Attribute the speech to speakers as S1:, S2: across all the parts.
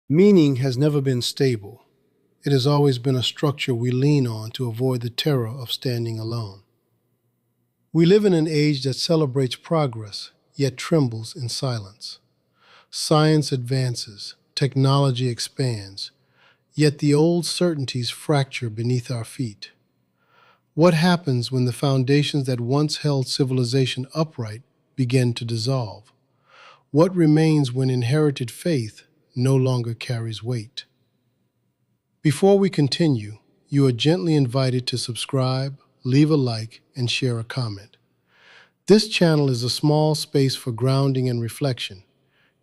S1: Meaning has never been stable. It has always been a structure we lean on to avoid the terror of standing alone. We live in an age that celebrates progress, yet trembles in silence. Science advances, technology expands, yet the old certainties fracture beneath our feet. What happens when the foundations that once held civilization upright begin to dissolve? What remains when inherited faith no longer carries weight? Before we continue, you are gently invited to subscribe, leave a like, and share a comment. This channel is a small space for grounding and reflection,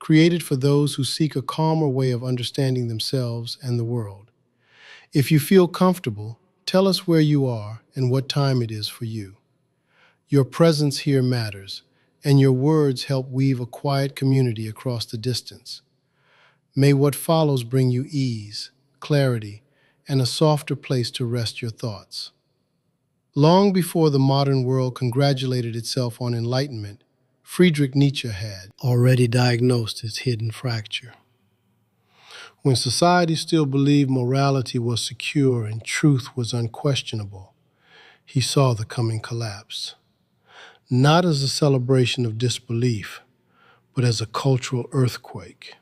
S1: created for those who seek a calmer way of understanding themselves and the world. If you feel comfortable, tell us where you are and what time it is for you. Your presence here matters, and your words help weave a quiet community across the distance. May what follows bring you ease, clarity, and a softer place to rest your thoughts. Long before the modern world congratulated itself on enlightenment, Friedrich Nietzsche had already diagnosed its hidden fracture. When society still believed morality was secure and truth was unquestionable, he saw the coming collapse. Not as a celebration of disbelief, but as a cultural earthquake.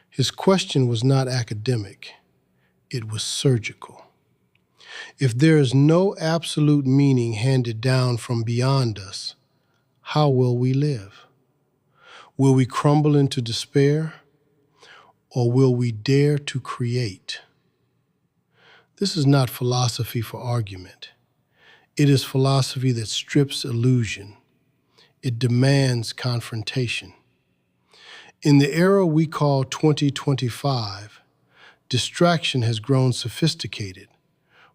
S1: His question was not academic, it was surgical. If there is no absolute meaning handed down from beyond us, how will we live? Will we crumble into despair, or will we dare to create? This is not philosophy for argument. It is philosophy that strips illusion. It demands confrontation. In the era we call 2025, distraction has grown sophisticated,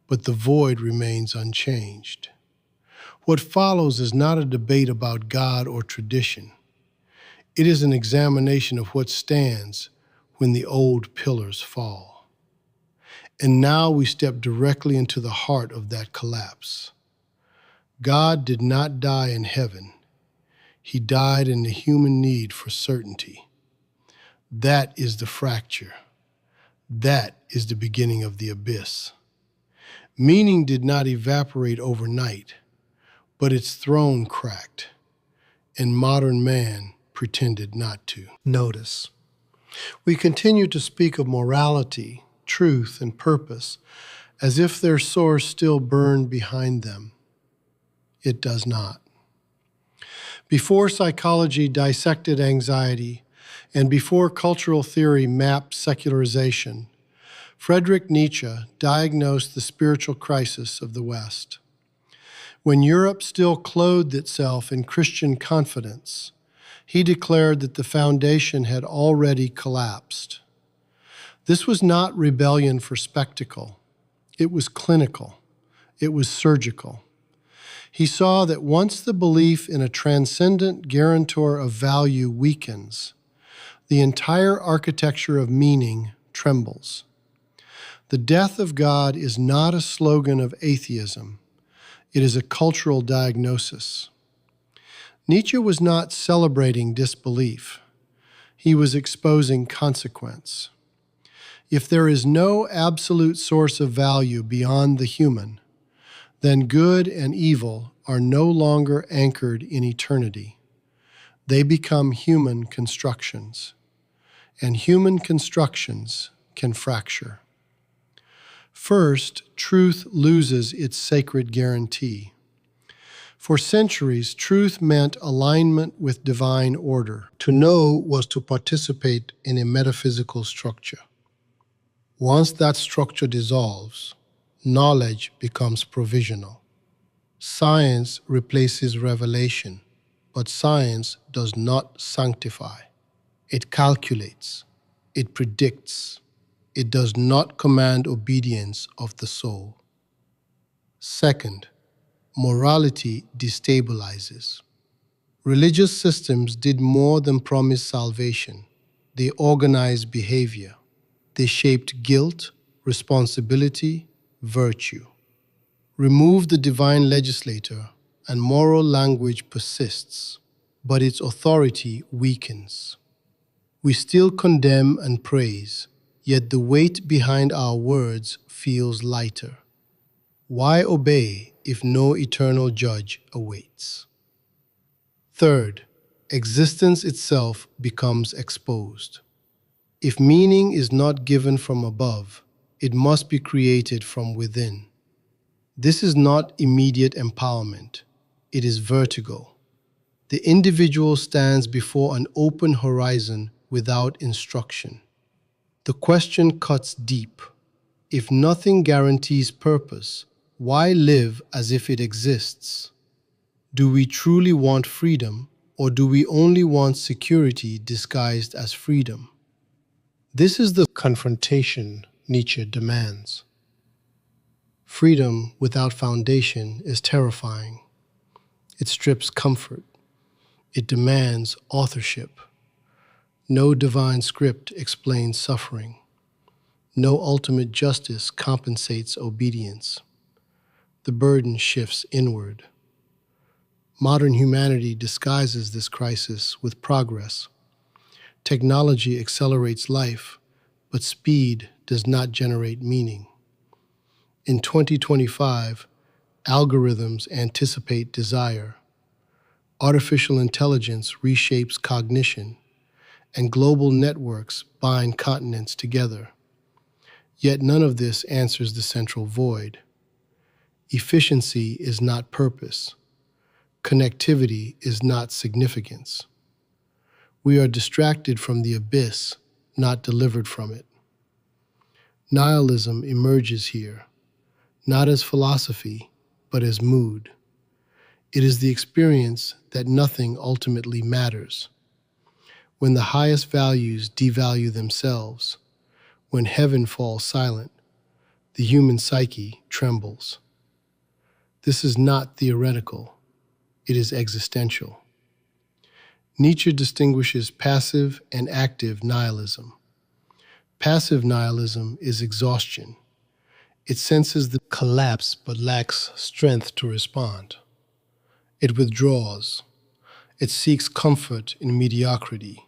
S1: but the void remains unchanged. What follows is not a debate about God or tradition. It is an examination of what stands when the old pillars fall. And now we step directly into the heart of that collapse. God did not die in heaven. He died in the human need for certainty. That is the fracture. That is the beginning of the abyss. Meaning did not evaporate overnight, but its throne cracked, and modern man pretended not to notice. We continue to speak of morality, truth, and purpose as if their source still burned behind them. It does not. Before psychology dissected anxiety, and before cultural theory mapped secularization, Friedrich Nietzsche diagnosed the spiritual crisis of the West. When Europe still clothed itself in Christian confidence, he declared that the foundation had already collapsed. This was not rebellion for spectacle. It was clinical. It was surgical. He saw that once the belief in a transcendent guarantor of value weakens, the entire architecture of meaning trembles. The death of God is not a slogan of atheism. It is a cultural diagnosis. Nietzsche was not celebrating disbelief. He was exposing consequence. If there is no absolute source of value beyond the human, then good and evil are no longer anchored in eternity. They become human constructions, and human constructions can fracture. First, truth loses its sacred guarantee. For centuries, truth meant alignment with divine order. To know was to participate in a metaphysical structure. Once that structure dissolves, knowledge becomes provisional. Science replaces revelation, but science does not sanctify. It calculates, it predicts, it does not command obedience of the soul. Second, morality destabilizes. Religious systems did more than promise salvation. They organized behavior. They shaped guilt, responsibility, virtue. Remove the divine legislator, and moral language persists, but its authority weakens. We still condemn and praise, yet the weight behind our words feels lighter. Why obey if no eternal judge awaits? Third, existence itself becomes exposed. If meaning is not given from above, it must be created from within. This is not immediate empowerment, it is vertigo. The individual stands before an open horizon without instruction. The question cuts deep. If nothing guarantees purpose, why live as if it exists? Do we truly want freedom, or do we only want security disguised as freedom? This is the confrontation Nietzsche demands. Freedom without foundation is terrifying. It strips comfort. It demands authorship. No divine script explains suffering. No ultimate justice compensates obedience. The burden shifts inward. Modern humanity disguises this crisis with progress. Technology accelerates life, but speed does not generate meaning. In 2025, algorithms anticipate desire. Artificial intelligence reshapes cognition, and global networks bind continents together. Yet none of this answers the central void. Efficiency is not purpose. Connectivity is not significance. We are distracted from the abyss, not delivered from it. Nihilism emerges here, not as philosophy, but as mood. It is the experience that nothing ultimately matters. When the highest values devalue themselves, when heaven falls silent, the human psyche trembles. This is not theoretical, it is existential. Nietzsche distinguishes passive and active nihilism. Passive nihilism is exhaustion. It senses the collapse but lacks strength to respond. It withdraws. It seeks comfort in mediocrity.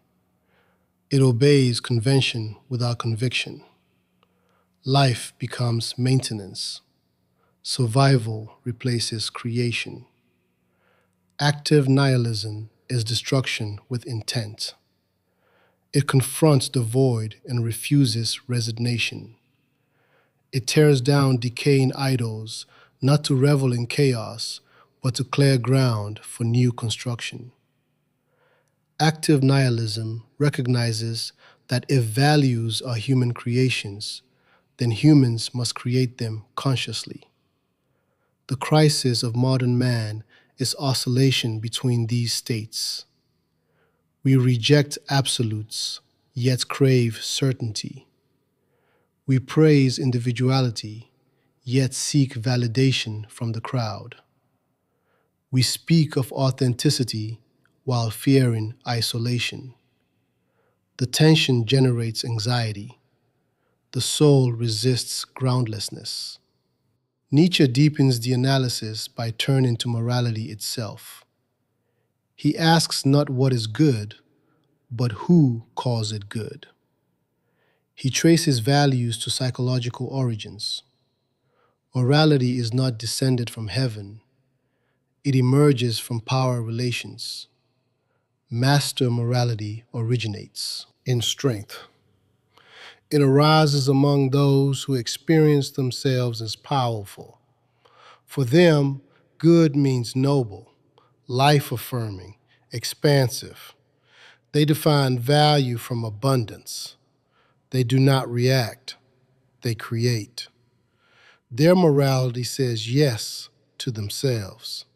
S1: It obeys convention without conviction. Life becomes maintenance. Survival replaces creation. Active nihilism is destruction with intent. It confronts the void and refuses resignation. It tears down decaying idols, not to revel in chaos, but to clear ground for new construction. Active nihilism recognizes that if values are human creations, then humans must create them consciously. The crisis of modern man is oscillation between these states. We reject absolutes, yet crave certainty. We praise individuality, yet seek validation from the crowd. We speak of authenticity while fearing isolation. The tension generates anxiety. The soul resists groundlessness. Nietzsche deepens the analysis by turning to morality itself. He asks not what is good, but who calls it good. He traces values to psychological origins. Morality is not descended from heaven. It emerges from power relations. Master morality originates in strength. It arises among those who experience themselves as powerful. For them, good means noble, life-affirming, expansive. They define value from abundance. They do not react, they create. Their morality says yes to themselves.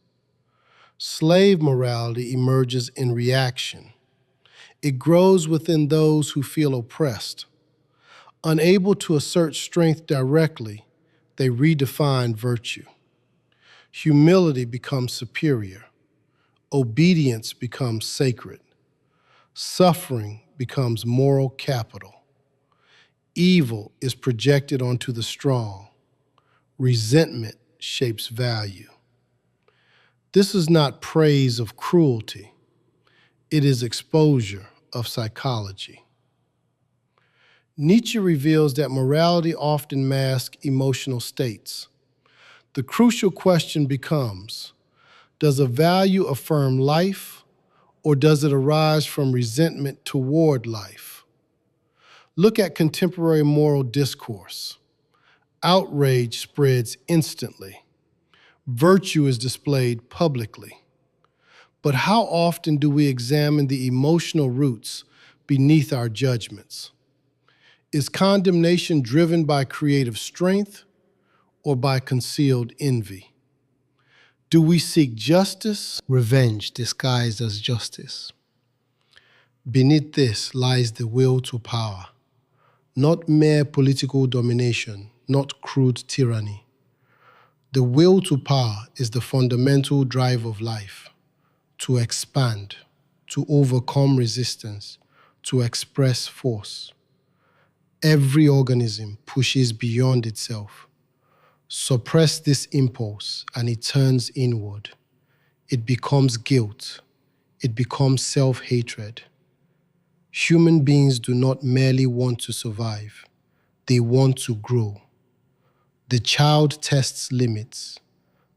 S1: Slave morality emerges in reaction. It grows within those who feel oppressed. Unable to assert strength directly, they redefine virtue. Humility becomes superior. Obedience becomes sacred. Suffering becomes moral capital. Evil is projected onto the strong. Resentment shapes value. This is not praise of cruelty. It is exposure of psychology. Nietzsche reveals that morality often masks emotional states. The crucial question becomes, does a value affirm life, or does it arise from resentment toward life? Look at contemporary moral discourse. Outrage spreads instantly. Virtue is displayed publicly. But how often do we examine the emotional roots beneath our judgments? Is condemnation driven by creative strength or by concealed envy? Do we seek justice, revenge disguised as justice? Beneath this lies the will to power, not mere political domination, not crude tyranny. The will to power is the fundamental drive of life, to expand, to overcome resistance, to express force. Every organism pushes beyond itself. Suppress this impulse and it turns inward. It becomes guilt. It becomes self-hatred. Human beings do not merely want to survive. They want to grow. The child tests limits.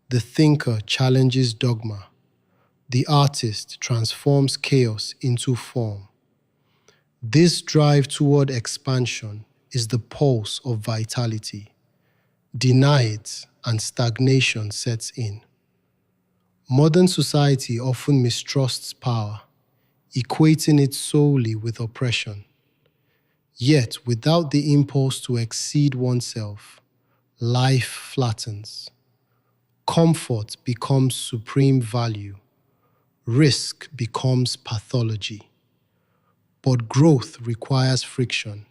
S1: The thinker challenges dogma. The artist transforms chaos into form. This drive toward expansion is the pulse of vitality. Deny it, and stagnation sets in. Modern society often mistrusts power, equating it solely with oppression. Yet, without the impulse to exceed oneself, life flattens. Comfort becomes supreme value. Risk becomes pathology. But growth requires friction.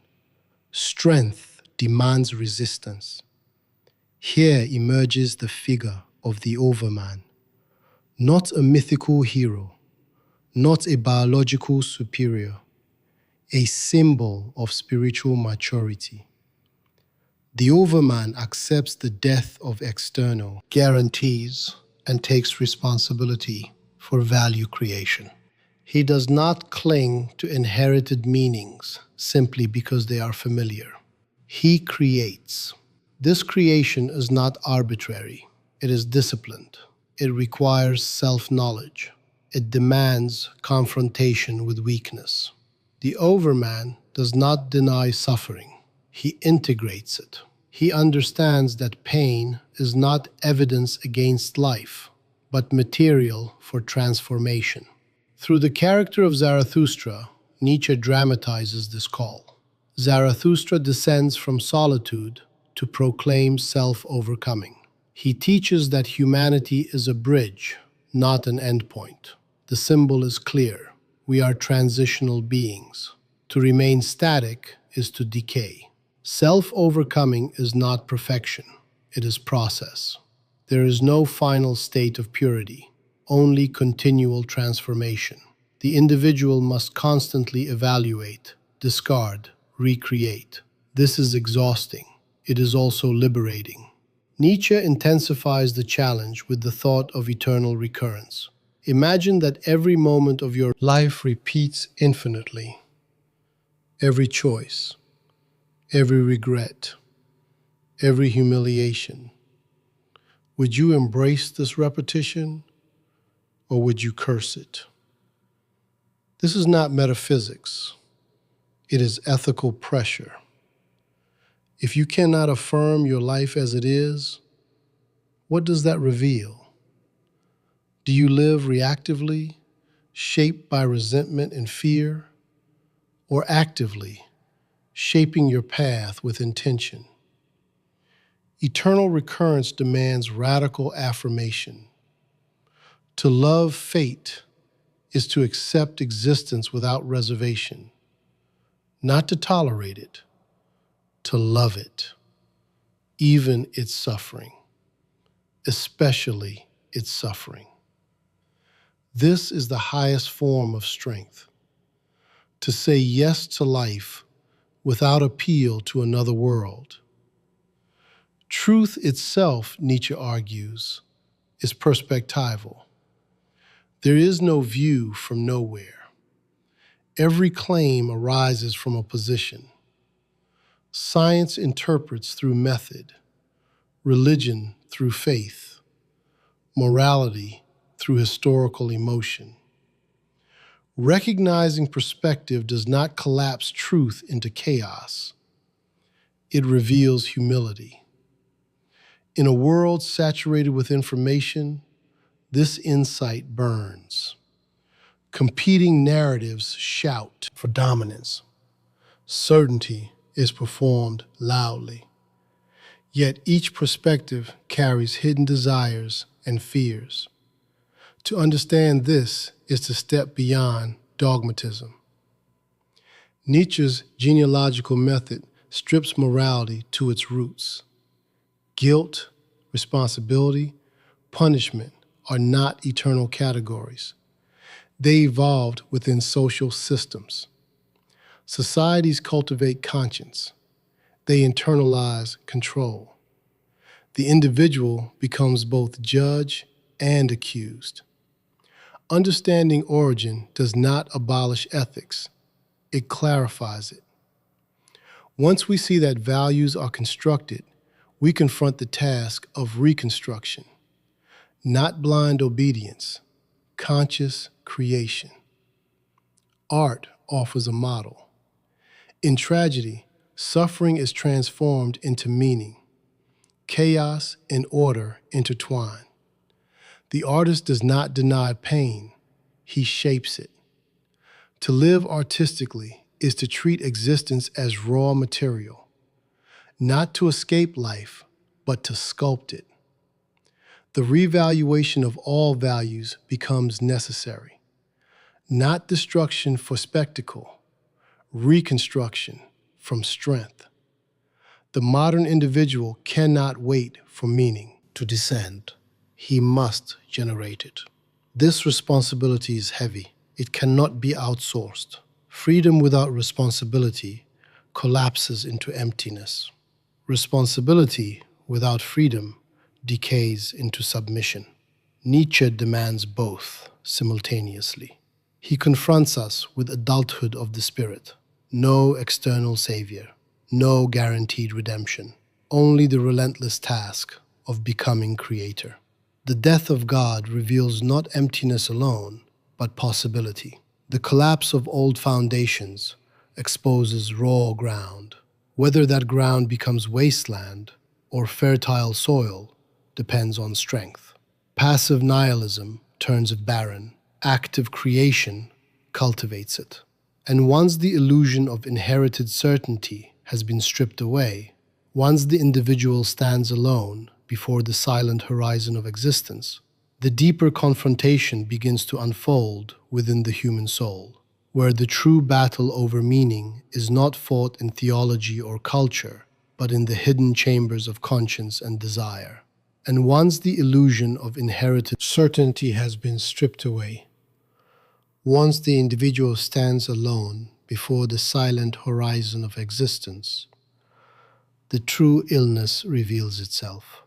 S1: Strength demands resistance. Here emerges the figure of the overman, not a mythical hero, not a biological superior, a symbol of spiritual maturity. The overman accepts the death of external guarantees and takes responsibility for value creation. He does not cling to inherited meanings simply because they are familiar. He creates. This creation is not arbitrary. It is disciplined. It requires self-knowledge. It demands confrontation with weakness. The overman does not deny suffering. He integrates it. He understands that pain is not evidence against life, but material for transformation. Through the character of Zarathustra, Nietzsche dramatizes this call. Zarathustra descends from solitude to proclaim self-overcoming. He teaches that humanity is a bridge, not an endpoint. The symbol is clear. We are transitional beings. To remain static is to decay. Self-overcoming is not perfection. It is process. There is no final state of purity, only continual transformation. The individual must constantly evaluate, discard, recreate. This is exhausting. It is also liberating. Nietzsche intensifies the challenge with the thought of eternal recurrence. Imagine that every moment of your life repeats infinitely. Every choice, every regret, every humiliation. Would you embrace this repetition, or would you curse it? This is not metaphysics. It is ethical pressure. If you cannot affirm your life as it is, what does that reveal? Do you live reactively, shaped by resentment and fear, or actively, shaping your path with intention? Eternal recurrence demands radical affirmation. To love fate is to accept existence without reservation, not to tolerate it, to love it, even its suffering, especially its suffering. This is the highest form of strength, to say yes to life without appeal to another world. Truth itself, Nietzsche argues, is perspectival. There is no view from nowhere. Every claim arises from a position. Science interprets through method, religion through faith, morality through historical emotion. Recognizing perspective does not collapse truth into chaos. It reveals humility. In a world saturated with information, this insight burns. Competing narratives shout for dominance. Certainty is performed loudly. Yet each perspective carries hidden desires and fears. To understand this is to step beyond dogmatism. Nietzsche's genealogical method strips morality to its roots. Guilt, responsibility, punishment are not eternal categories. They evolved within social systems. Societies cultivate conscience. They internalize control. The individual becomes both judge and accused. Understanding origin does not abolish ethics. It clarifies it. Once we see that values are constructed, we confront the task of reconstruction. Not blind obedience, conscious creation. Art offers a model. In tragedy, suffering is transformed into meaning. Chaos and order intertwine. The artist does not deny pain, he shapes it. To live artistically is to treat existence as raw material, not to escape life, but to sculpt it. The revaluation of all values becomes necessary. Not destruction for spectacle, reconstruction from strength. The modern individual cannot wait for meaning to descend. He must generate it. This responsibility is heavy. It cannot be outsourced. Freedom without responsibility collapses into emptiness. Responsibility without freedom decays into submission. Nietzsche demands both simultaneously. He confronts us with adulthood of the spirit. No external savior, no guaranteed redemption, only the relentless task of becoming creator. The death of God reveals not emptiness alone, but possibility. The collapse of old foundations exposes raw ground. Whether that ground becomes wasteland or fertile soil depends on strength. Passive nihilism turns it barren. Active creation cultivates it. And once the illusion of inherited certainty has been stripped away, once the individual stands alone before the silent horizon of existence, the deeper confrontation begins to unfold within the human soul, where the true battle over meaning is not fought in theology or culture, but in the hidden chambers of conscience and desire. And once the illusion of inherited certainty has been stripped away, once the individual stands alone before the silent horizon of existence, the true illness reveals itself.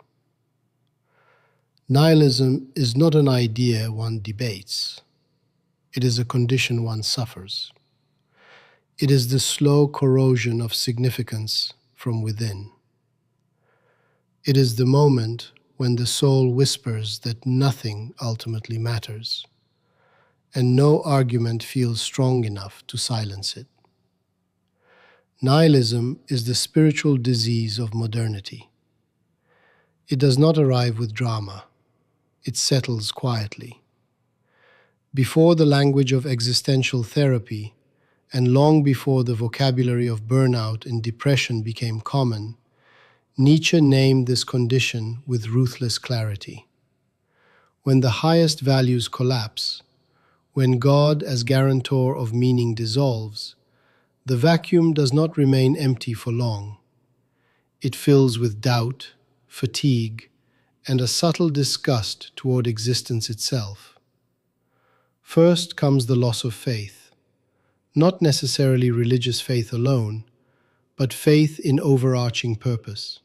S1: Nihilism is not an idea one debates. It is a condition one suffers. It is the slow corrosion of significance from within. It is the moment when the soul whispers that nothing ultimately matters, and no argument feels strong enough to silence it. Nihilism is the spiritual disease of modernity. It does not arrive with drama. It settles quietly. Before the language of existential therapy, and long before the vocabulary of burnout and depression became common, Nietzsche named this condition with ruthless clarity. When the highest values collapse, when God as guarantor of meaning dissolves, the vacuum does not remain empty for long. It fills with doubt, fatigue, and a subtle disgust toward existence itself. First comes the loss of faith, not necessarily religious faith alone, but faith in overarching purpose.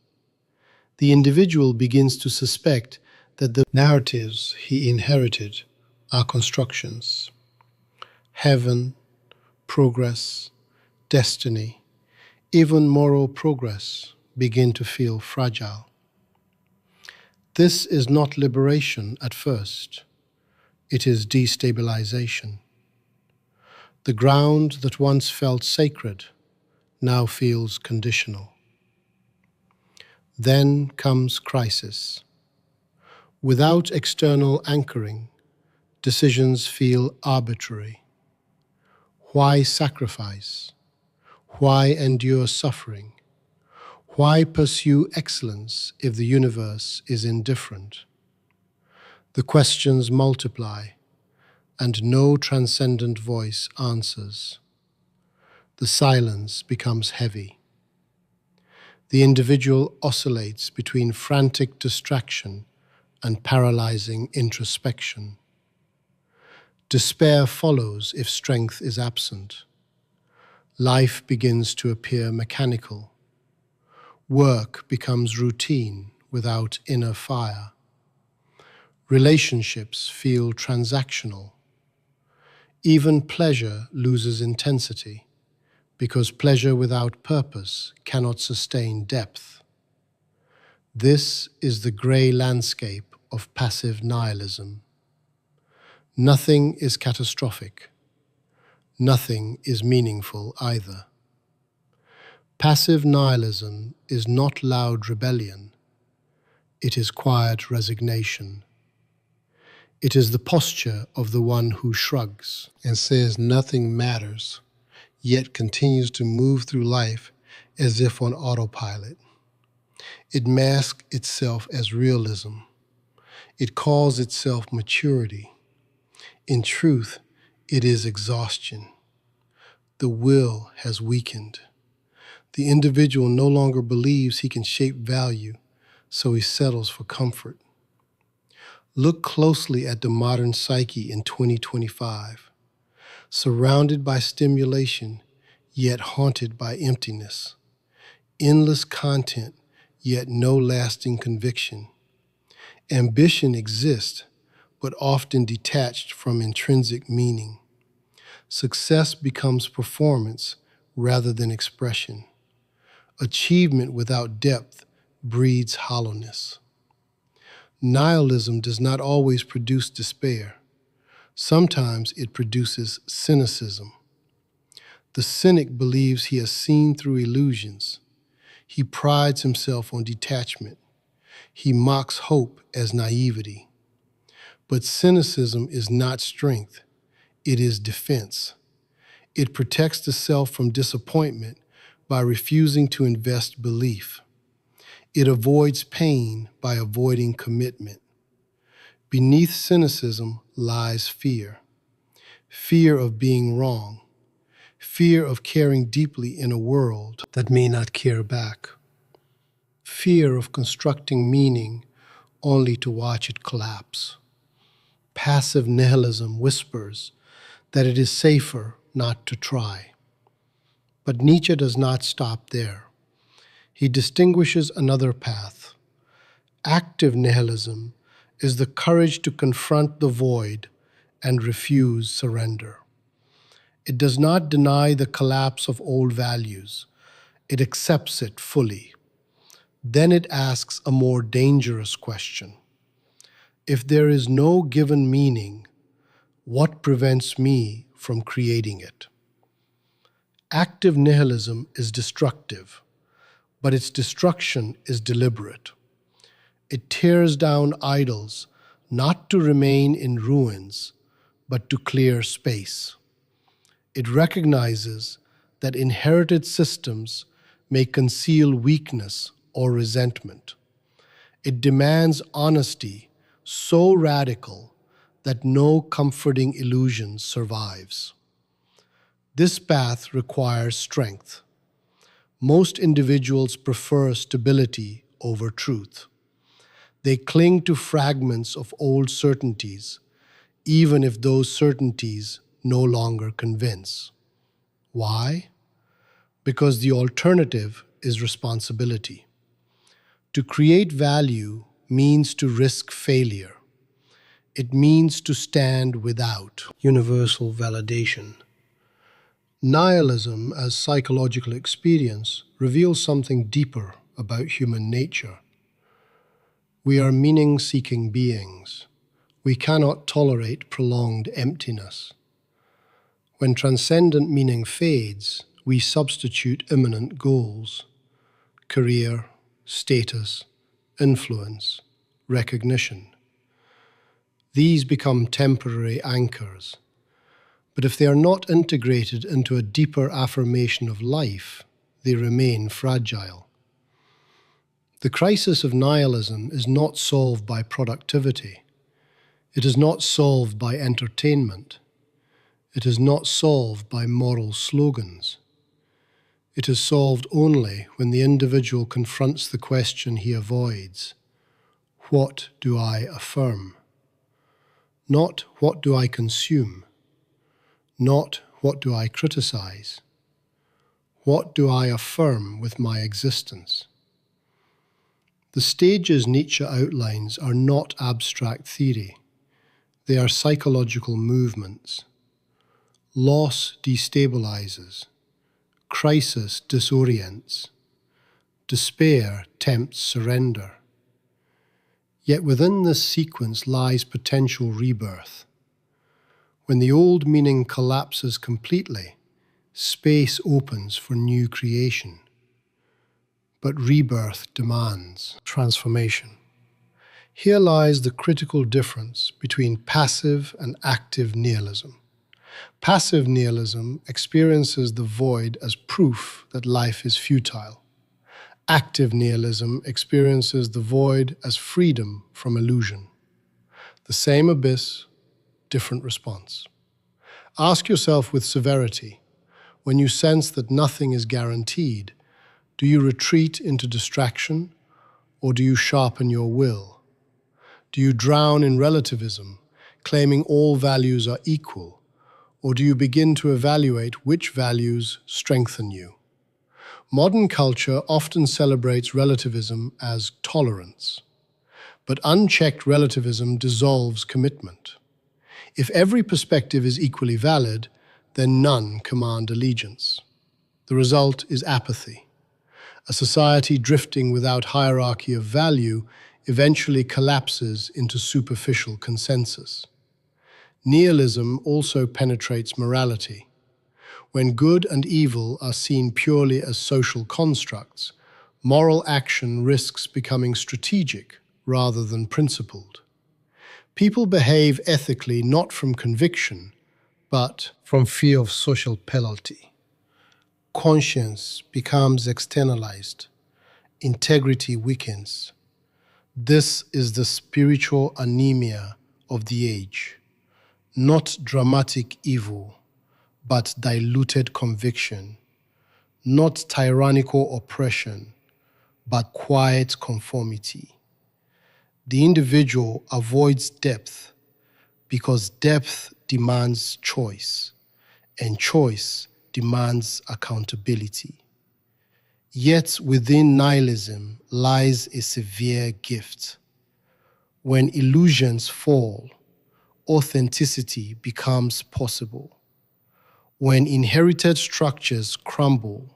S1: The individual begins to suspect that the narratives he inherited are constructions. Heaven, progress, destiny, Even moral progress begin to feel fragile. This is not liberation at first. It is destabilization. The ground that once felt sacred now feels conditional. Then comes crisis. Without external anchoring, decisions feel arbitrary. Why sacrifice? Why endure suffering? Why pursue excellence if the universe is indifferent? The questions multiply, and no transcendent voice answers. The silence becomes heavy. The individual oscillates between frantic distraction and paralyzing introspection. Despair follows if strength is absent. Life begins to appear mechanical. Work becomes routine without inner fire. Relationships feel transactional. Even pleasure loses intensity, because pleasure without purpose cannot sustain depth. This is the gray landscape of passive nihilism. Nothing is catastrophic. Nothing is meaningful either. Passive nihilism is not loud rebellion. It is quiet resignation. It is the posture of the one who shrugs and says nothing matters, yet continues to move through life as if on autopilot. It masks itself as realism. It calls itself maturity. In truth, it is exhaustion. The will has weakened. The individual no longer believes he can shape value, so he settles for comfort. Look closely at the modern psyche in 2025, surrounded by stimulation, yet haunted by emptiness. Endless content, yet no lasting conviction. Ambition exists, but often detached from intrinsic meaning. Success becomes performance rather than expression. Achievement without depth breeds hollowness. Nihilism does not always produce despair. Sometimes it produces cynicism. The cynic believes he has seen through illusions. He prides himself on detachment. He mocks hope as naivety. But cynicism is not strength. It is defense. It protects the self from disappointment by refusing to invest belief. It avoids pain by avoiding commitment. Beneath cynicism lies fear. Fear of being wrong. Fear of caring deeply in a world that may not care back. Fear of constructing meaning only to watch it collapse. Passive nihilism whispers that it is safer not to try. But Nietzsche does not stop there. He distinguishes another path. Active nihilism is the courage to confront the void and refuse surrender. It does not deny the collapse of old values. It accepts it fully. Then it asks a more dangerous question. If there is no given meaning, what prevents me from creating it? Active nihilism is destructive, but its destruction is deliberate. It tears down idols not to remain in ruins, but to clear space. It recognizes that inherited systems may conceal weakness or resentment. It demands honesty so radical that no comforting illusion survives. This path requires strength. Most individuals prefer stability over truth. They cling to fragments of old certainties, even if those certainties no longer convince. Why? Because the alternative is responsibility. To create value means to risk failure. It means to stand without universal validation. Nihilism as psychological experience reveals something deeper about human nature. We are meaning-seeking beings. We cannot tolerate prolonged emptiness. When transcendent meaning fades, we substitute imminent goals: career, status, influence, recognition. These become temporary anchors. But if they are not integrated into a deeper affirmation of life, they remain fragile. The crisis of nihilism is not solved by productivity. It is not solved by entertainment. It is not solved by moral slogans. It is solved only when the individual confronts the question he avoids: what do I affirm? Not what do I consume? Not what do I criticize? What do I affirm with my existence? The stages Nietzsche outlines are not abstract theory. They are psychological movements. Loss destabilizes. Crisis disorients. Despair tempts surrender. Yet within this sequence lies potential rebirth. When the old meaning collapses completely, space opens for new creation. But rebirth demands transformation. Here lies the critical difference between passive and active nihilism. Passive nihilism experiences the void as proof that life is futile. Active nihilism experiences the void as freedom from illusion. The same abyss, different response. Ask yourself with severity, when you sense that nothing is guaranteed, do you retreat into distraction, or do you sharpen your will? Do you drown in relativism, claiming all values are equal, or do you begin to evaluate which values strengthen you? Modern culture often celebrates relativism as tolerance, but unchecked relativism dissolves commitment. If every perspective is equally valid, then none command allegiance. The result is apathy. A society drifting without hierarchy of value eventually collapses into superficial consensus. Nihilism also penetrates morality. When good and evil are seen purely as social constructs, moral action risks becoming strategic rather than principled. People behave ethically not from conviction, but from fear of social penalty. Conscience becomes externalized. Integrity weakens. This is the spiritual anemia of the age. Not dramatic evil, but diluted conviction. Not tyrannical oppression, but quiet conformity. The individual avoids depth because depth demands choice, and choice demands accountability. Yet within nihilism lies a severe gift. When illusions fall, authenticity becomes possible. When inherited structures crumble,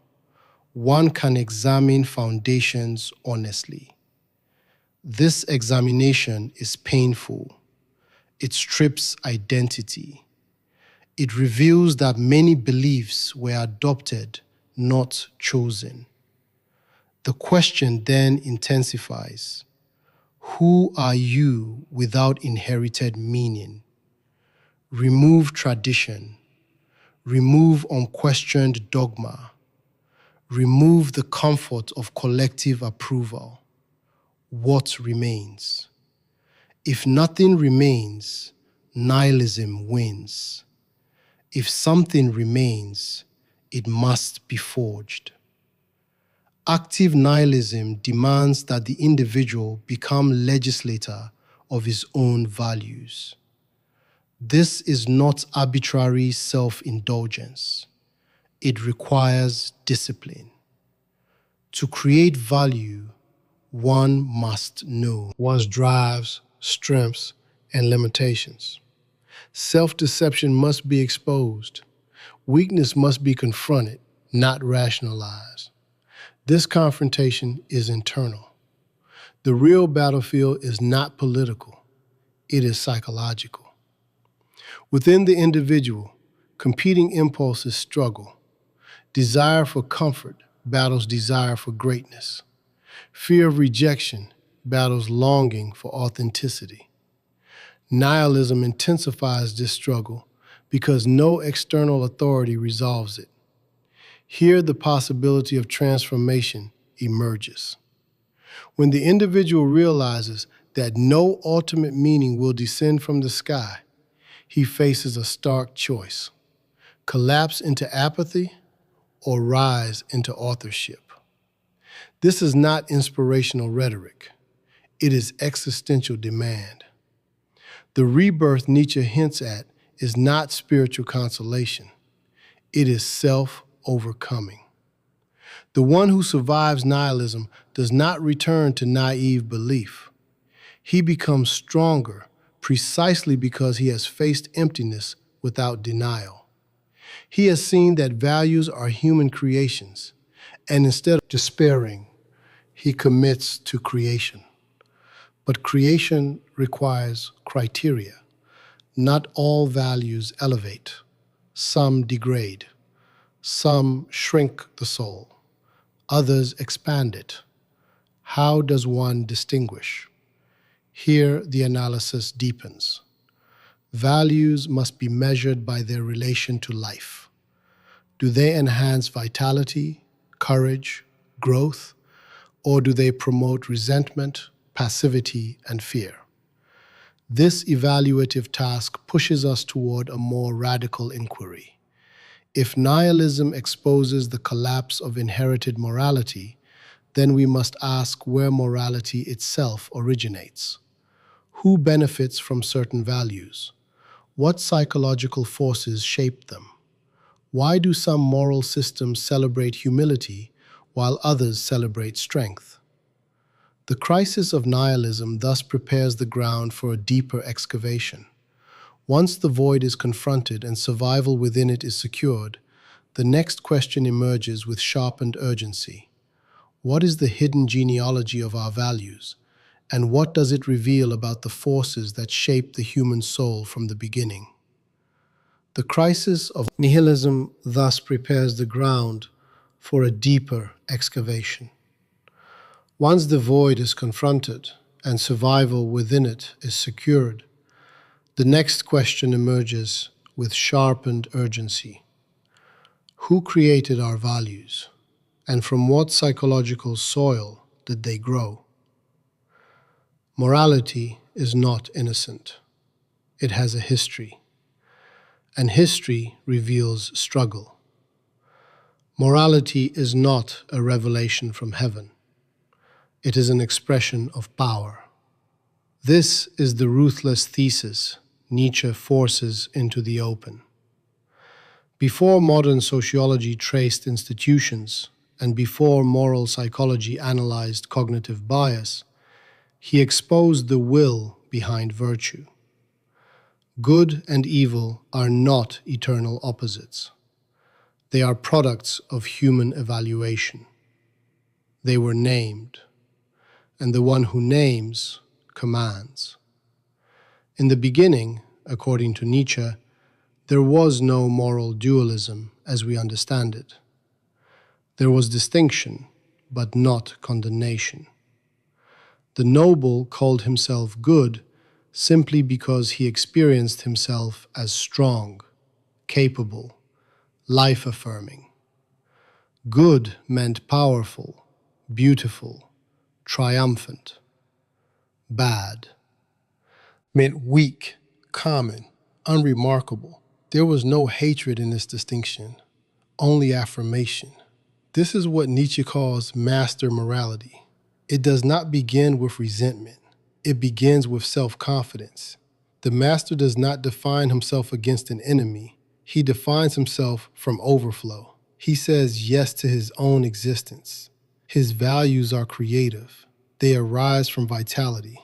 S1: one can examine foundations honestly. This examination is painful. It strips identity. It reveals that many beliefs were adopted, not chosen. The question then intensifies: who are you without inherited meaning? Remove tradition. Remove unquestioned dogma. Remove the comfort of collective approval. What remains? If nothing remains, nihilism wins. If something remains, it must be forged. Active nihilism demands that the individual become legislator of his own values. This is not arbitrary self-indulgence. It requires discipline. To create value, one must know one's drives, strengths, and limitations. Self-deception must be exposed. Weakness must be confronted, not rationalized. This confrontation is internal. The real battlefield is not political, it is psychological. Within the individual, competing impulses struggle. Desire for comfort battles desire for greatness. Fear of rejection battles longing for authenticity. Nihilism intensifies this struggle because no external authority resolves it. Here, the possibility of transformation emerges. When the individual realizes that no ultimate meaning will descend from the sky, he faces a stark choice: collapse into apathy or rise into authorship. This is not inspirational rhetoric. It is existential demand. The rebirth Nietzsche hints at is not spiritual consolation. It is self-overcoming. The one who survives nihilism does not return to naive belief. He becomes stronger precisely because he has faced emptiness without denial. He has seen that values are human creations, and instead of despairing, he commits to creation. But creation requires criteria. Not all values elevate. Some degrade. Some shrink the soul. Others expand it. How does one distinguish? Here the analysis deepens. Values must be measured by their relation to life. Do they enhance vitality, courage, growth, or do they promote resentment, passivity, and fear? This evaluative task pushes us toward a more radical inquiry. If nihilism exposes the collapse of inherited morality, then we must ask where morality itself originates. Who benefits from certain values? What psychological forces shape them? Why do some moral systems celebrate humility while others celebrate strength? The crisis of nihilism thus prepares the ground for a deeper excavation. Once the void is confronted and survival within it is secured, the next question emerges with sharpened urgency. What is the hidden genealogy of our values, and what does it reveal about the forces that shape the human soul from the beginning? The crisis of nihilism thus prepares the ground for a deeper excavation. Once the void is confronted and survival within it is secured, the next question emerges with sharpened urgency. Who created our values, and from what psychological soil did they grow? Morality is not innocent. It has a history, and history reveals struggle. Morality is not a revelation from heaven. It is an expression of power. This is the ruthless thesis Nietzsche forces into the open. Before modern sociology traced institutions, and before moral psychology analyzed cognitive bias, he exposed the will behind virtue. Good and evil are not eternal opposites. They are products of human evaluation. They were named, and the one who names commands. In the beginning, according to Nietzsche, there was no moral dualism as we understand it. There was distinction, but not condemnation. The noble called himself good simply because he experienced himself as strong, capable, life-affirming. Good meant powerful, beautiful, triumphant. Bad meant weak, common, unremarkable. There was no hatred in this distinction, only affirmation. This is what Nietzsche calls master morality. It does not begin with resentment. It begins with self-confidence. The master does not define himself against an enemy. He defines himself from overflow. He says yes to his own existence. His values are creative. They arise from vitality.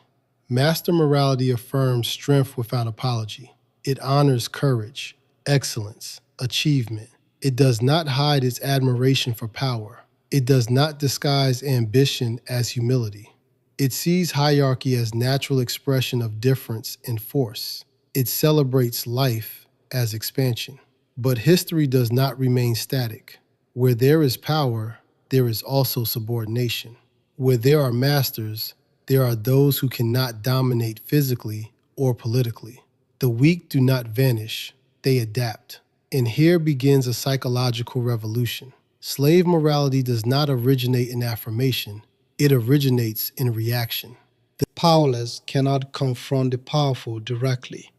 S1: Master morality affirms strength without apology. It honors courage, excellence, achievement. It does not hide its admiration for power. It does not disguise ambition as humility. It sees hierarchy as natural expression of difference in force. It celebrates life as expansion. But history does not remain static. Where there is power, there is also subordination. Where there are masters, there are those who cannot dominate physically or politically. The weak do not vanish, they adapt. And here begins a psychological revolution. Slave morality does not originate in affirmation, it originates in reaction. The powerless cannot confront the powerful directly,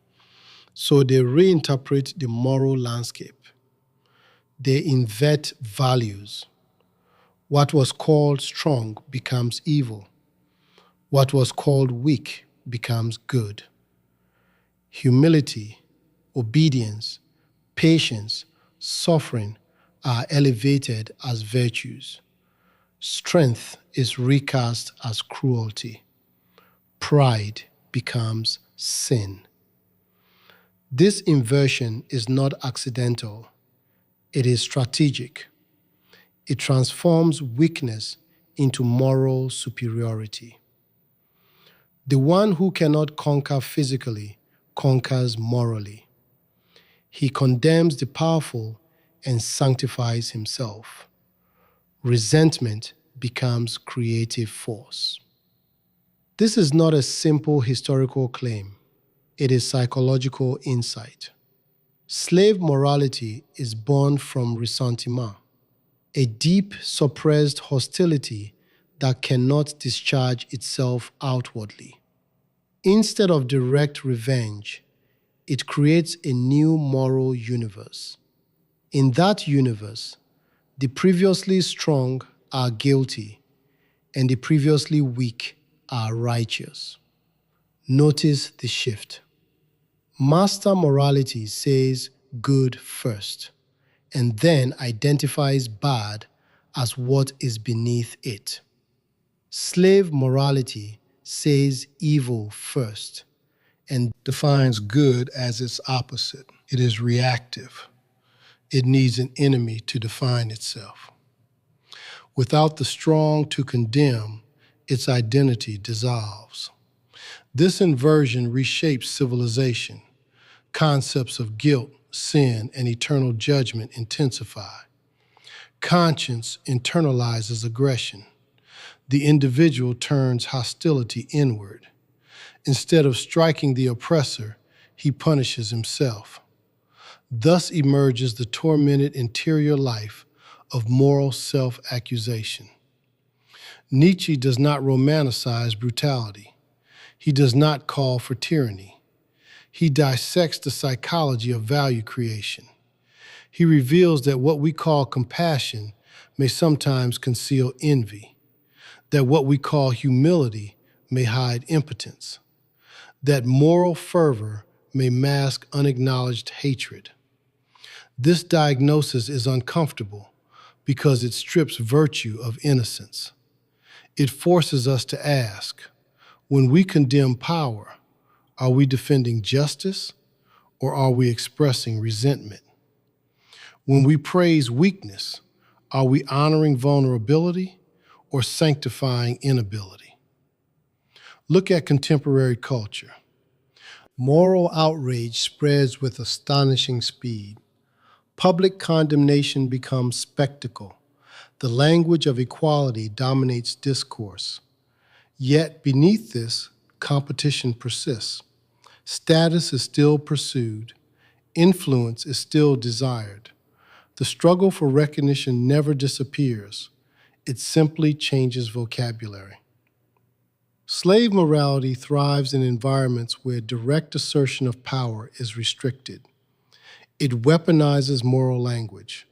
S1: so they reinterpret the moral landscape. They invert values. What was called strong becomes evil. What was called weak becomes good. Humility, obedience, patience, suffering are elevated as virtues. Strength is recast as cruelty. Pride becomes sin. This inversion is not accidental. It is strategic. It transforms weakness into moral superiority. The one who cannot conquer physically conquers morally. He condemns the powerful and sanctifies himself. Resentment becomes creative force. This is not a simple historical claim. It is psychological insight. Slave morality is born from ressentiment, a deep, suppressed hostility that cannot discharge itself outwardly. Instead of direct revenge, it creates a new moral universe. In that universe, the previously strong are guilty, and the previously weak are righteous. Notice the shift. Master morality says good first, and then identifies bad as what is beneath it. Slave morality says evil first, and defines good as its opposite. It is reactive. It needs an enemy to define itself. Without the strong to condemn, its identity dissolves. This inversion reshapes civilization. Concepts of guilt, sin, and eternal judgment intensify. Conscience internalizes aggression. The individual turns hostility inward. Instead of striking the oppressor, he punishes himself. Thus emerges the tormented interior life of moral self-accusation. Nietzsche does not romanticize brutality. He does not call for tyranny. He dissects the psychology of value creation. He reveals that what we call compassion may sometimes conceal envy, that what we call humility may hide impotence, that moral fervor may mask unacknowledged hatred. This diagnosis is uncomfortable because it strips virtue of innocence. It forces us to ask, when we condemn power, are we defending justice or are we expressing resentment? When we praise weakness, are we honoring vulnerability or sanctifying inability? Look at contemporary culture. Moral outrage spreads with astonishing speed. Public condemnation becomes spectacle. The language of equality dominates discourse. Yet beneath this, competition persists. Status is still pursued. Influence is still desired. The struggle for recognition never disappears. It simply changes vocabulary. Slave morality thrives in environments where direct assertion of power is restricted. It weaponizes moral language.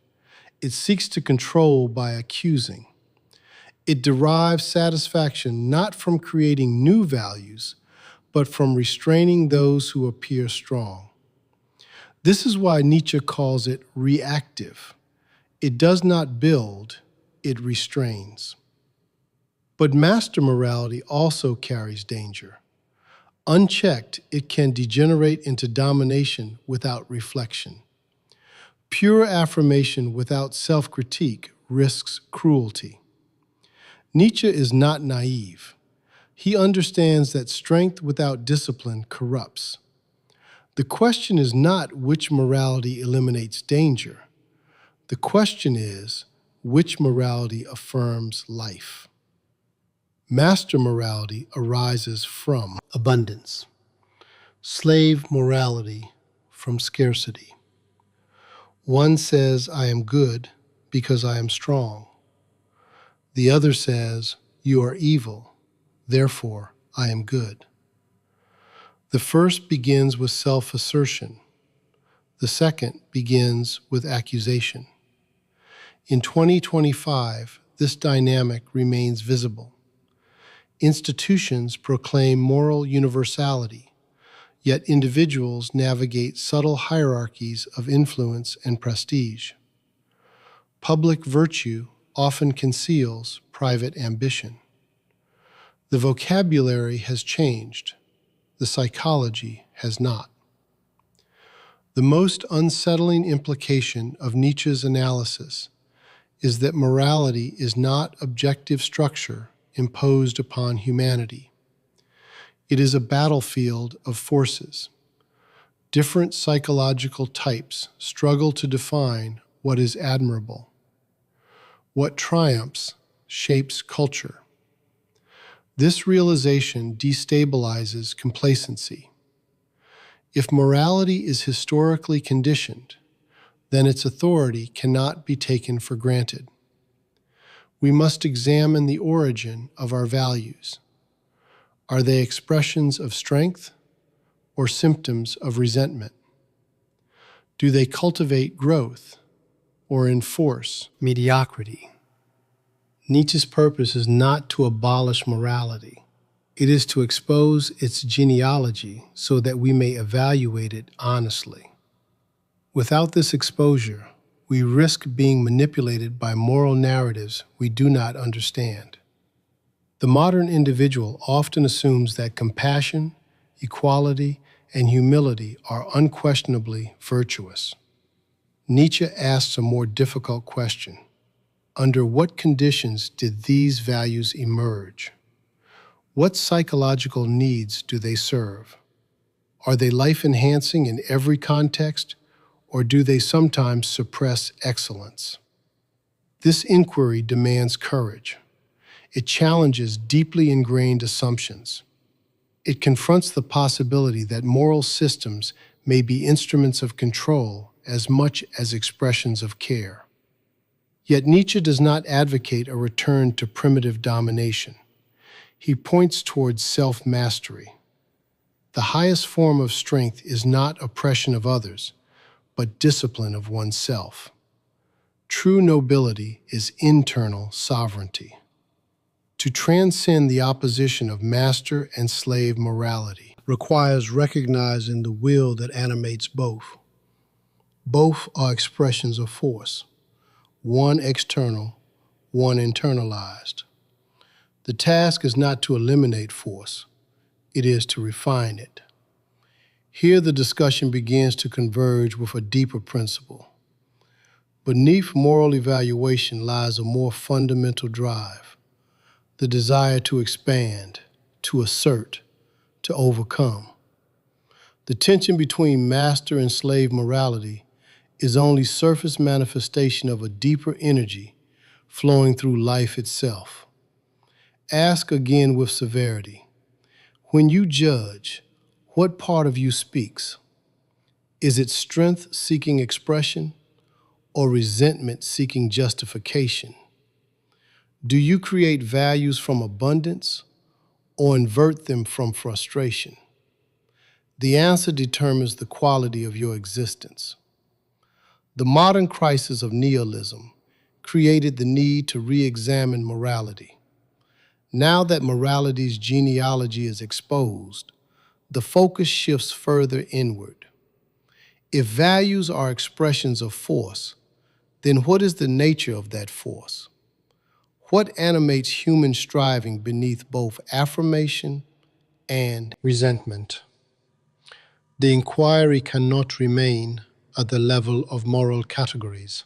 S1: It seeks to control by accusing. It derives satisfaction not from creating new values, but from restraining those who appear strong. This is why Nietzsche calls it reactive. It does not build, it restrains. But master morality also carries danger. Unchecked, it can degenerate into domination without reflection. Pure affirmation without self-critique risks cruelty. Nietzsche is not naive. He understands that strength without discipline corrupts. The question is not which morality eliminates danger. The question is which morality affirms life. Master morality arises from abundance. Slave morality from scarcity. One says, I am good because I am strong. The other says, you are evil, therefore I am good. The first begins with self-assertion. The second begins with accusation. In 2025, this dynamic remains visible. Institutions proclaim moral universality, yet individuals navigate subtle hierarchies of influence and prestige. Public virtue often conceals private ambition. The vocabulary has changed. The psychology has not. The most unsettling implication of Nietzsche's analysis is that morality is not objective structure imposed upon humanity. It is a battlefield of forces. Different psychological types struggle to define what is admirable. What triumphs shapes culture. This realization destabilizes complacency. If morality is historically conditioned, then its authority cannot be taken for granted. We must examine the origin of our values. Are they expressions of strength or symptoms of resentment? Do they cultivate growth or enforce mediocrity? Nietzsche's purpose is not to abolish morality. It is to expose its genealogy so that we may evaluate it honestly. Without this exposure, we risk being manipulated by moral narratives we do not understand. The modern individual often assumes that compassion, equality, and humility are unquestionably virtuous. Nietzsche asks a more difficult question. Under what conditions did these values emerge? What psychological needs do they serve? Are they life-enhancing in every context, or do they sometimes suppress excellence? This inquiry demands courage. It challenges deeply ingrained assumptions. It confronts the possibility that moral systems may be instruments of control as much as expressions of care. Yet Nietzsche does not advocate a return to primitive domination. He points towards self-mastery. The highest form of strength is not oppression of others, but discipline of oneself. True nobility is internal sovereignty. To transcend the opposition of master and slave morality requires recognizing the will that animates both. Both are expressions of force, one external, one internalized. The task is not to eliminate force, it is to refine it. Here the discussion begins to converge with a deeper principle. Beneath moral evaluation lies a more fundamental drive, the desire to expand, to assert, to overcome. The tension between master and slave morality is only surface manifestation of a deeper energy flowing through life itself. Ask again with severity. When you judge, what part of you speaks? Is it strength seeking expression or resentment seeking justification? Do you create values from abundance or invert them from frustration? The answer determines the quality of your existence. The modern crisis of nihilism created the need to re-examine morality. Now that morality's genealogy is exposed, the focus shifts further inward. If values are expressions of force, then what is the nature of that force? What animates human striving beneath both affirmation and resentment? The inquiry cannot remain at the level of moral categories.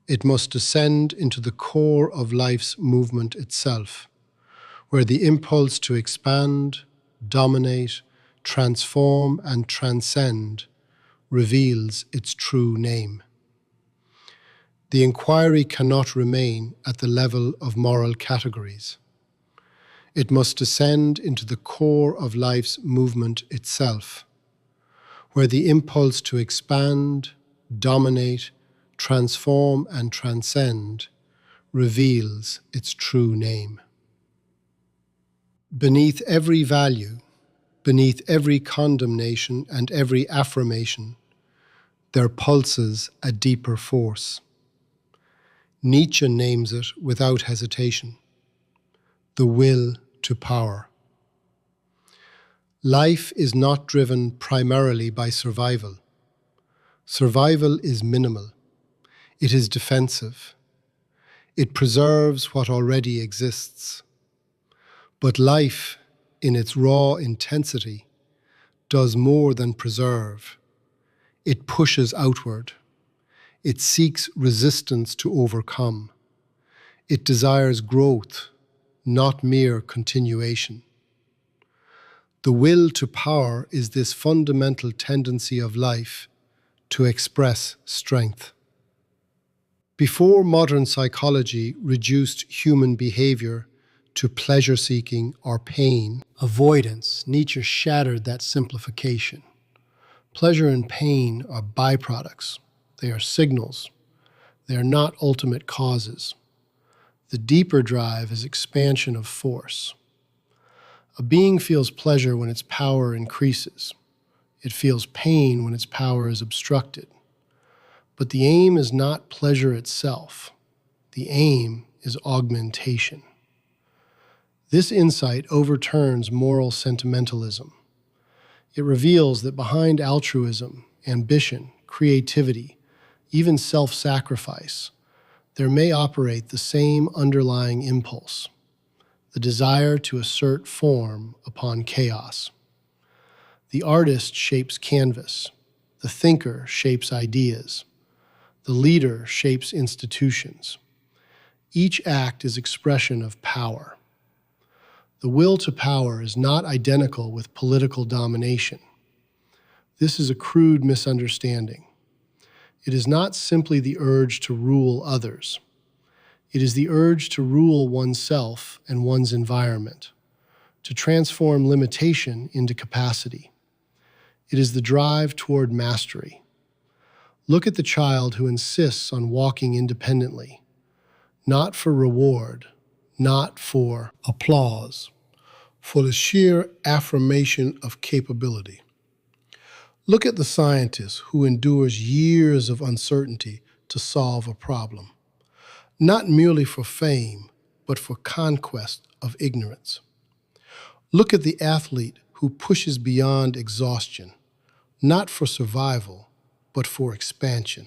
S1: It must descend into the core of life's movement itself, where the impulse to expand, dominate, transform, and transcend reveals its true name. The inquiry cannot remain at the level of moral categories. It must descend into the core of life's movement itself, where the impulse to expand, dominate, transform, and transcend reveals its true name. Beneath every value, beneath every condemnation and every affirmation, there pulses a deeper force. Nietzsche names it without hesitation: the will to power. Life is not driven primarily by survival. Survival is minimal. It is defensive. It preserves what already exists. But life, in its raw intensity, does more than preserve. It pushes outward. It seeks resistance to overcome. It desires growth, not mere continuation. The will to power is this fundamental tendency of life to express strength. Before modern psychology reduced human behavior to pleasure-seeking or pain avoidance, Nietzsche shattered that simplification. Pleasure and pain are byproducts. They are signals. They are not ultimate causes. The deeper drive is expansion of force. A being feels pleasure when its power increases. It feels pain when its power is obstructed. But the aim is not pleasure itself. The aim is augmentation. This insight overturns moral sentimentalism. It reveals that behind altruism, ambition, creativity, even self-sacrifice, there may operate the same underlying impulse: the desire to assert form upon chaos. The artist shapes canvas. The thinker shapes ideas. The leader shapes institutions. Each act is expression of power. The will to power is not identical with political domination. This is a crude misunderstanding. It is not simply the urge to rule others. It is the urge to rule oneself and one's environment, to transform limitation into capacity. It is the drive toward mastery. Look at the child who insists on walking independently, not for reward, not for applause, for the sheer affirmation of capability. Look at the scientist who endures years of uncertainty to solve a problem, not merely for fame, but for conquest of ignorance. Look at the athlete who pushes beyond exhaustion, not for survival, but for expansion.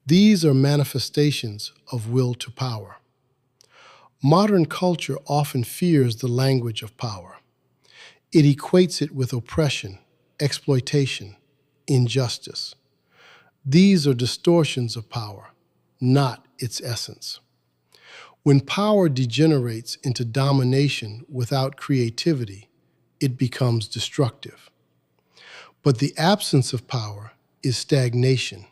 S1: These are manifestations of will to power. Modern culture often fears the language of power. It equates it with oppression, exploitation, injustice. These are distortions of power, not its essence. When power degenerates into domination without creativity, it becomes destructive. But the absence of power is stagnation.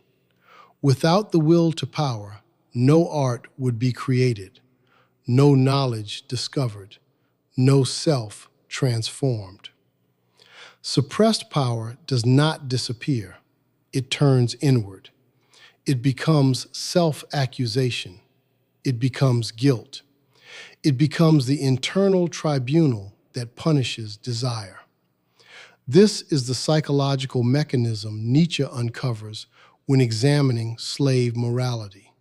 S1: Without the will to power, no art would be created, no knowledge discovered, no self transformed. Suppressed power does not disappear. It turns inward. It becomes self-accusation. It becomes guilt. It becomes the internal tribunal that punishes desire. This is the psychological mechanism Nietzsche uncovers when examining slave morality.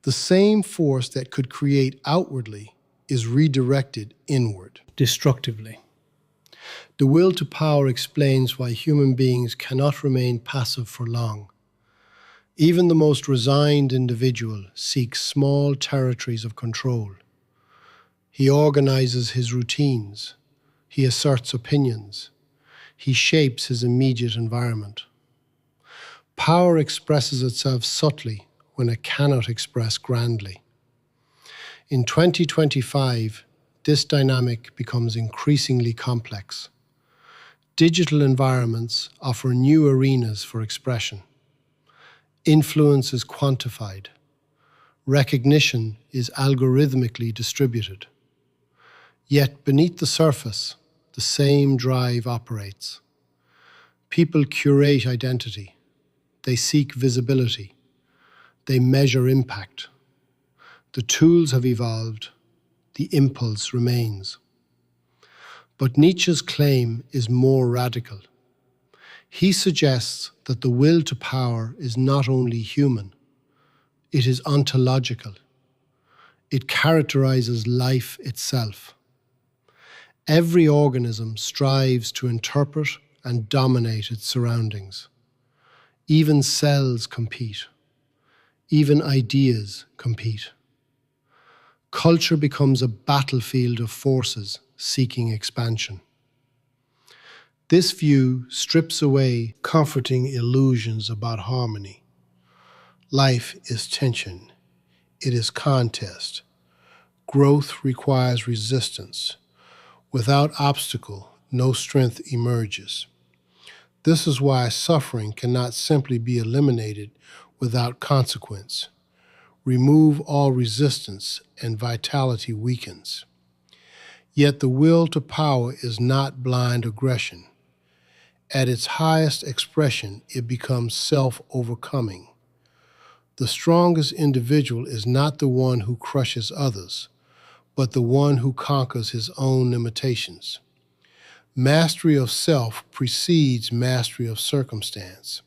S1: The same force that could create outwardly is redirected inward, destructively. The will to power explains why human beings cannot remain passive for long. Even the most resigned individual seeks small territories of control. He organizes his routines. He asserts opinions. He shapes his immediate environment. Power expresses itself subtly when it cannot express grandly. In 2025, this dynamic becomes increasingly complex. Digital environments offer new arenas for expression. Influence is quantified. Recognition is algorithmically distributed. Yet beneath the surface, the same drive operates. People curate identity. They seek visibility. They measure impact. The tools have evolved. The impulse remains. But Nietzsche's claim is more radical. He suggests that the will to power is not only human, it is ontological. It characterizes life itself. Every organism strives to interpret and dominate its surroundings. Even cells compete. Even ideas compete. Culture becomes a battlefield of forces seeking expansion. This view strips away comforting illusions about harmony. Life is tension. It is contest. Growth requires resistance. Without obstacle, no strength emerges. This is why suffering cannot simply be eliminated without consequence. Remove all resistance and vitality weakens. Yet the will to power is not blind aggression. At its highest expression, it becomes self-overcoming. The strongest individual is not the one who crushes others, but the one who conquers his own limitations. Mastery of self precedes mastery of circumstance.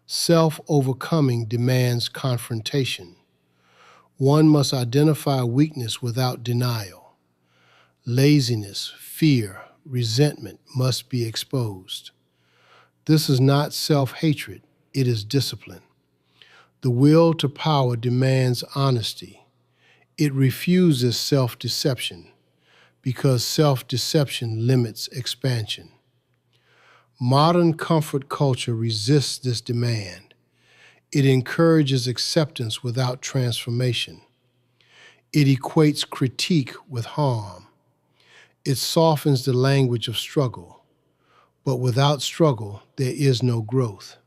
S1: Self-overcoming demands confrontation. One must identify weakness without denial. Laziness, fear, resentment must be exposed. This is not self-hatred, it is discipline. The will to power demands honesty. It refuses self-deception because self-deception limits expansion. Modern comfort culture resists this demand. It encourages acceptance without transformation. It equates critique with harm. It softens the language of struggle. But without struggle, there is no growth.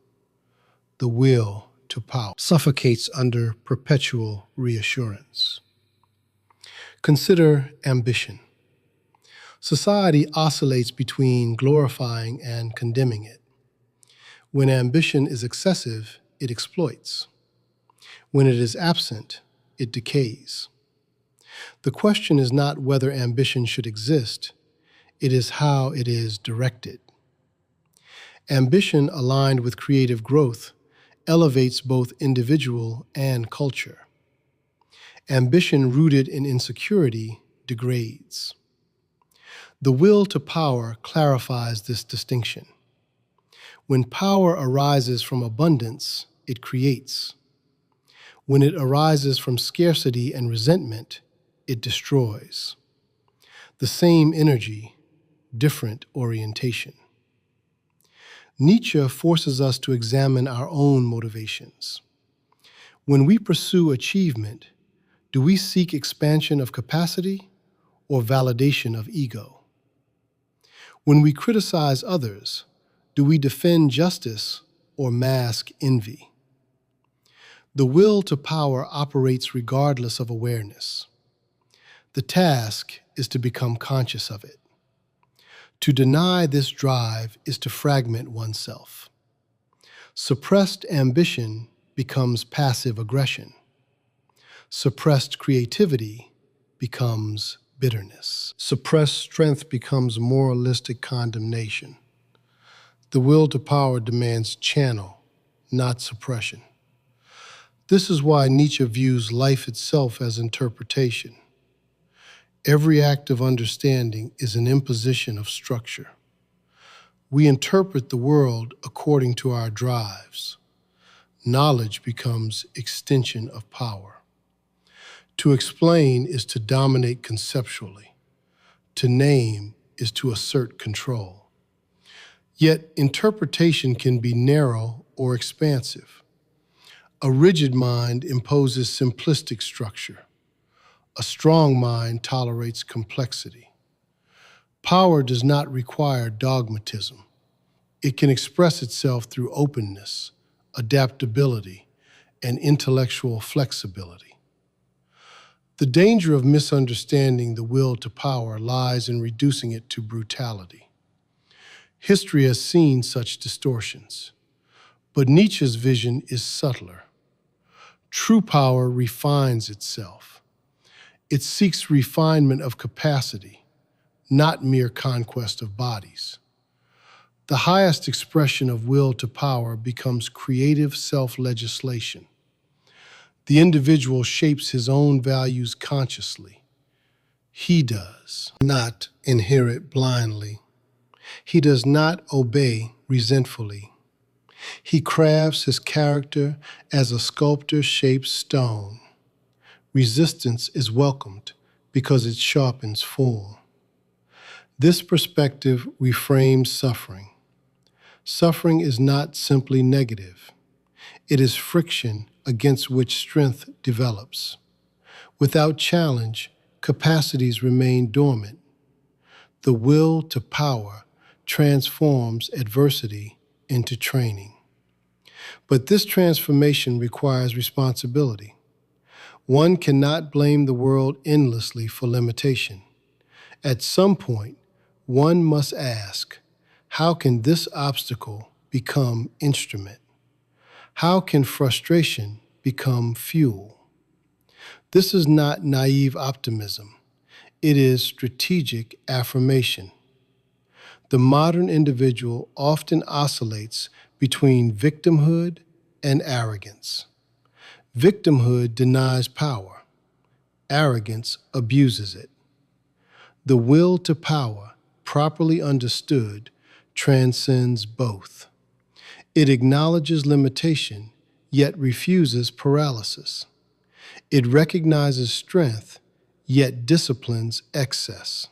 S1: The will to power suffocates under perpetual reassurance. Consider ambition. Society oscillates between glorifying and condemning it. When ambition is excessive, it exploits. When it is absent, it decays. The question is not whether ambition should exist, it is how it is directed. Ambition aligned with creative growth elevates both individual and culture. Ambition rooted in insecurity degrades. The will to power clarifies this distinction. When power arises from abundance, it creates. When it arises from scarcity and resentment, it destroys. The same energy, different orientation. Nietzsche forces us to examine our own motivations. When we pursue achievement, do we seek expansion of capacity or validation of ego? When we criticize others, do we defend justice or mask envy? The will to power operates regardless of awareness. The task is to become conscious of it. To deny this drive is to fragment oneself. Suppressed ambition becomes passive aggression. Suppressed creativity becomes bitterness. Suppressed strength becomes moralistic condemnation. The will to power demands channel, not suppression. This is why Nietzsche views life itself as interpretation. Every act of understanding is an imposition of structure. We interpret the world according to our drives. Knowledge becomes extension of power. To explain is to dominate conceptually. To name is to assert control. Yet interpretation can be narrow or expansive. A rigid mind imposes simplistic structure. A strong mind tolerates complexity. Power does not require dogmatism. It can express itself through openness, adaptability, and intellectual flexibility. The danger of misunderstanding the will to power lies in reducing it to brutality. History has seen such distortions, but Nietzsche's vision is subtler. True power refines itself. It seeks refinement of capacity, not mere conquest of bodies. The highest expression of will to power becomes creative self-legislation. The individual shapes his own values consciously. He does not inherit blindly. He does not obey resentfully. He crafts his character as a sculptor shapes stone. Resistance is welcomed because it sharpens form. This perspective reframes suffering. Suffering is not simply negative. It is friction against which strength develops. Without challenge, capacities remain dormant. The will to power transforms adversity into training. But this transformation requires responsibility. One cannot blame the world endlessly for limitation. At some point, one must ask, how can this obstacle become instrument? How can frustration become fuel? This is not naive optimism. It is strategic affirmation. The modern individual often oscillates between victimhood and arrogance. Victimhood denies power. Arrogance abuses it. The will to power, properly understood, transcends both. It acknowledges limitation, yet refuses paralysis. It recognizes strength, yet disciplines excess.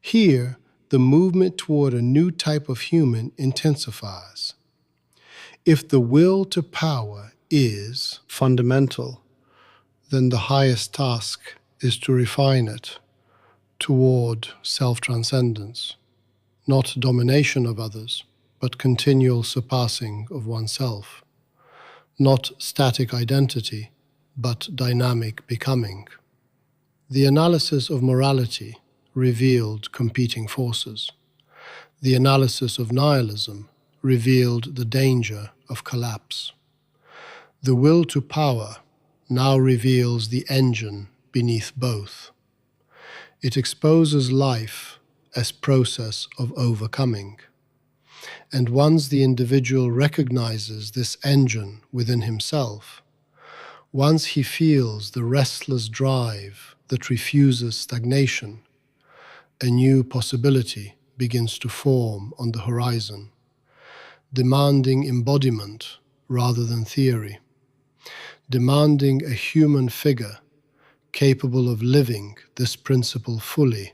S1: Here, the movement toward a new type of human intensifies. If the will to power is fundamental, then the highest task is to refine it toward self-transcendence, not domination of others, but continual surpassing of oneself, not static identity, but dynamic becoming. The analysis of morality revealed competing forces. The analysis of nihilism revealed the danger of collapse. The will to power now reveals the engine beneath both. It exposes life as process of overcoming. And once the individual recognizes this engine within himself, once he feels the restless drive that refuses stagnation, a new possibility begins to form on the horizon, demanding embodiment rather than theory, demanding a human figure capable of living this principle fully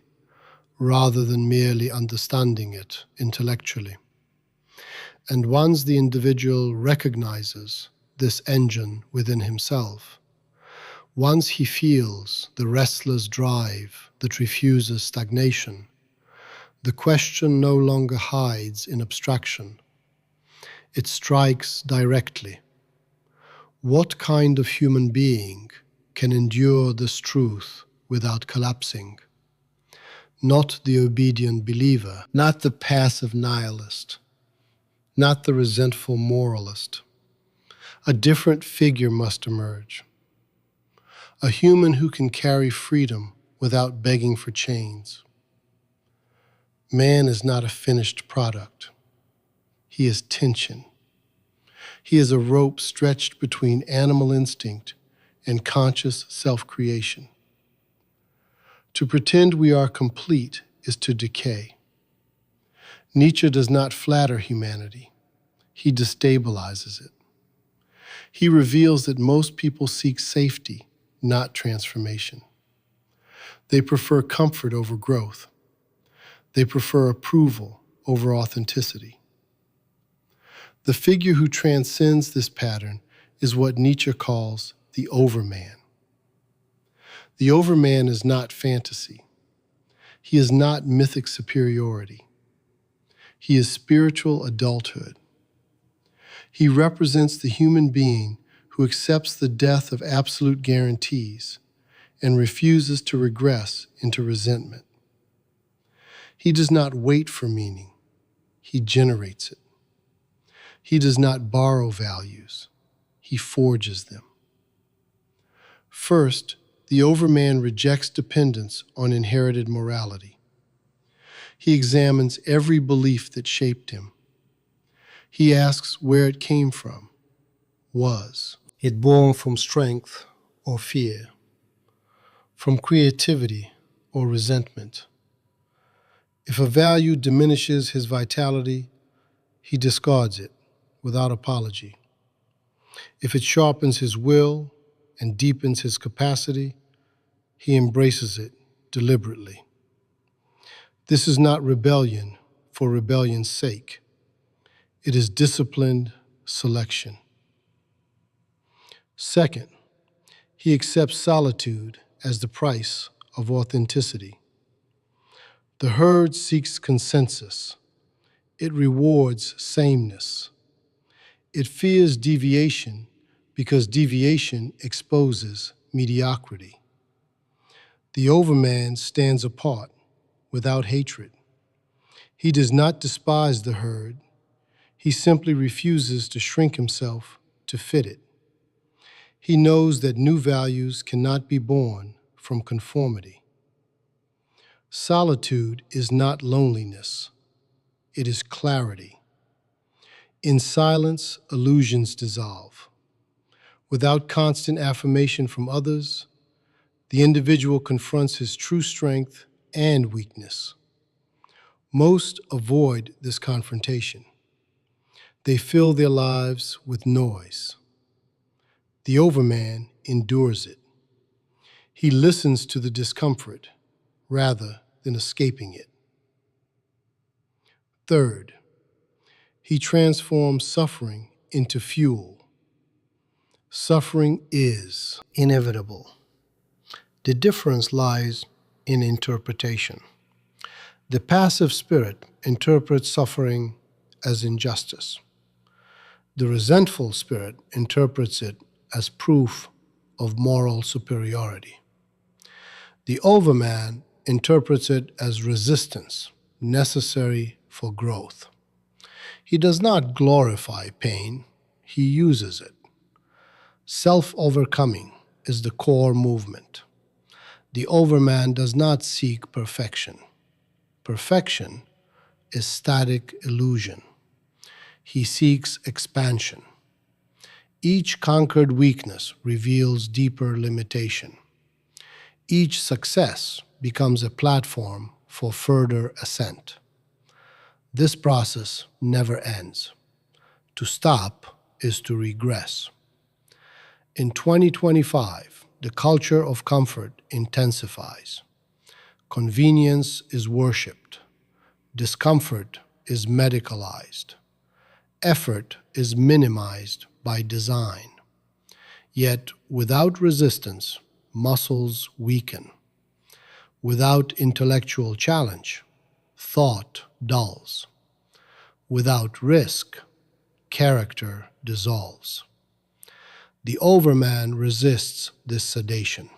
S1: rather than merely understanding it intellectually. And once the individual recognizes this engine within himself, once he feels the restless drive that refuses stagnation, the question no longer hides in abstraction. It strikes directly. What kind of human being can endure this truth without collapsing? Not the obedient believer, not the passive nihilist, not the resentful moralist. A different figure must emerge. A human who can carry freedom without begging for chains. Man is not a finished product. He is tension. He is a rope stretched between animal instinct and conscious self-creation. To pretend we are complete is to decay. Nietzsche does not flatter humanity. He destabilizes it. He reveals that most people seek safety, not transformation. They prefer comfort over growth. They prefer approval over authenticity. The figure who transcends this pattern is what Nietzsche calls the overman. The overman is not fantasy. He is not mythic superiority. He is spiritual adulthood. He represents the human being who accepts the death of absolute guarantees and refuses to regress into resentment. He does not wait for meaning. He generates it. He does not borrow values. He forges them. First, the overman rejects dependence on inherited morality. He examines every belief that shaped him. He asks where it came from. Was it born from strength or fear? From creativity or resentment? If a value diminishes his vitality, he discards it without apology. If it sharpens his will and deepens his capacity, he embraces it deliberately. This is not rebellion for rebellion's sake. It is disciplined selection. Second, he accepts solitude as the price of authenticity. The herd seeks consensus. It rewards sameness. It fears deviation because deviation exposes mediocrity. The overman stands apart without hatred. He does not despise the herd. He simply refuses to shrink himself to fit it. He knows that new values cannot be born from conformity. Solitude is not loneliness. It is clarity. In silence, illusions dissolve. Without constant affirmation from others, the individual confronts his true strength and weakness. Most avoid this confrontation. They fill their lives with noise. The overman endures it. He listens to the discomfort rather than escaping it. Third, he transforms suffering into fuel. Suffering is inevitable. The difference lies in interpretation. The passive spirit interprets suffering as injustice. The resentful spirit interprets it as proof of moral superiority. The overman interprets it as resistance necessary for growth. He does not glorify pain, he uses it. Self-overcoming is the core movement. The overman does not seek perfection. Perfection is static illusion. He seeks expansion. Each conquered weakness reveals deeper limitation. Each success becomes a platform for further ascent. This process never ends. To stop is to regress. In 2025, the culture of comfort intensifies. Convenience is worshipped. Discomfort is medicalized. Effort is minimized by design. Yet, without resistance, muscles weaken. Without intellectual challenge, thought dulls. Without risk, character dissolves. The overman resists this sedation.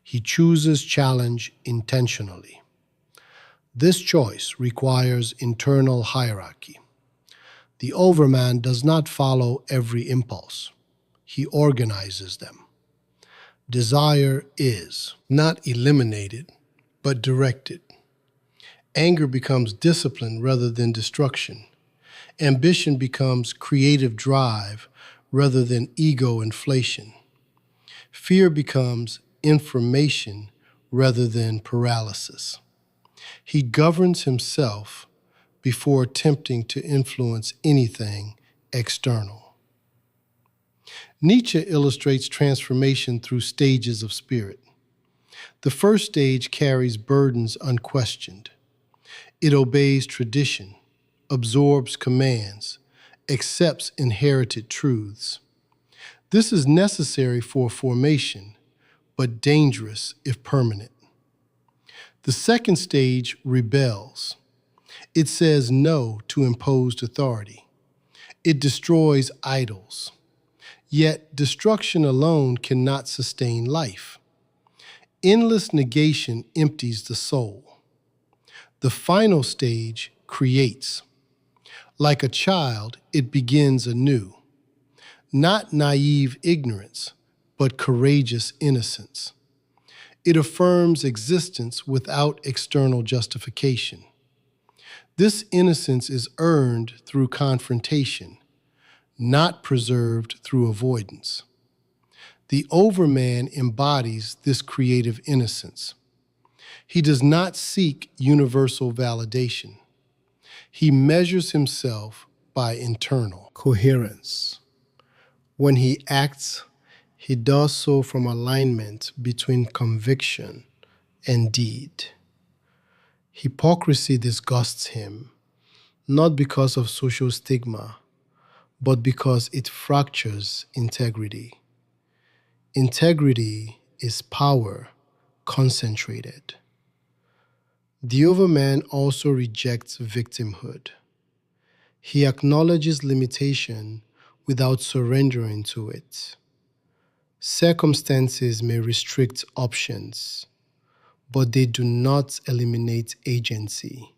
S1: He chooses challenge intentionally. This choice requires internal hierarchy. The overman does not follow every impulse. He organizes them. Desire is not eliminated, but directed. Anger becomes discipline rather than destruction. Ambition becomes creative drive rather than ego inflation. Fear becomes information rather than paralysis. He governs himself before attempting to influence anything external. Nietzsche illustrates transformation through stages of spirit. The first stage carries burdens unquestioned. It obeys tradition, absorbs commands, accepts inherited truths. This is necessary for formation, but dangerous if permanent. The second stage rebels. It says no to imposed authority. It destroys idols. Yet destruction alone cannot sustain life. Endless negation empties the soul. The final stage creates. Like a child, it begins anew. Not naive ignorance, but courageous innocence. It affirms existence without external justification. This innocence is earned through confrontation, not preserved through avoidance. The overman embodies this creative innocence. He does not seek universal validation. He measures himself by internal coherence. When he acts, he does so from alignment between conviction and deed. Hypocrisy disgusts him, not because of social stigma, but because it fractures integrity. Integrity is power concentrated. The overman also rejects victimhood. He acknowledges limitation without surrendering to it. Circumstances may restrict options, but they do not eliminate agency.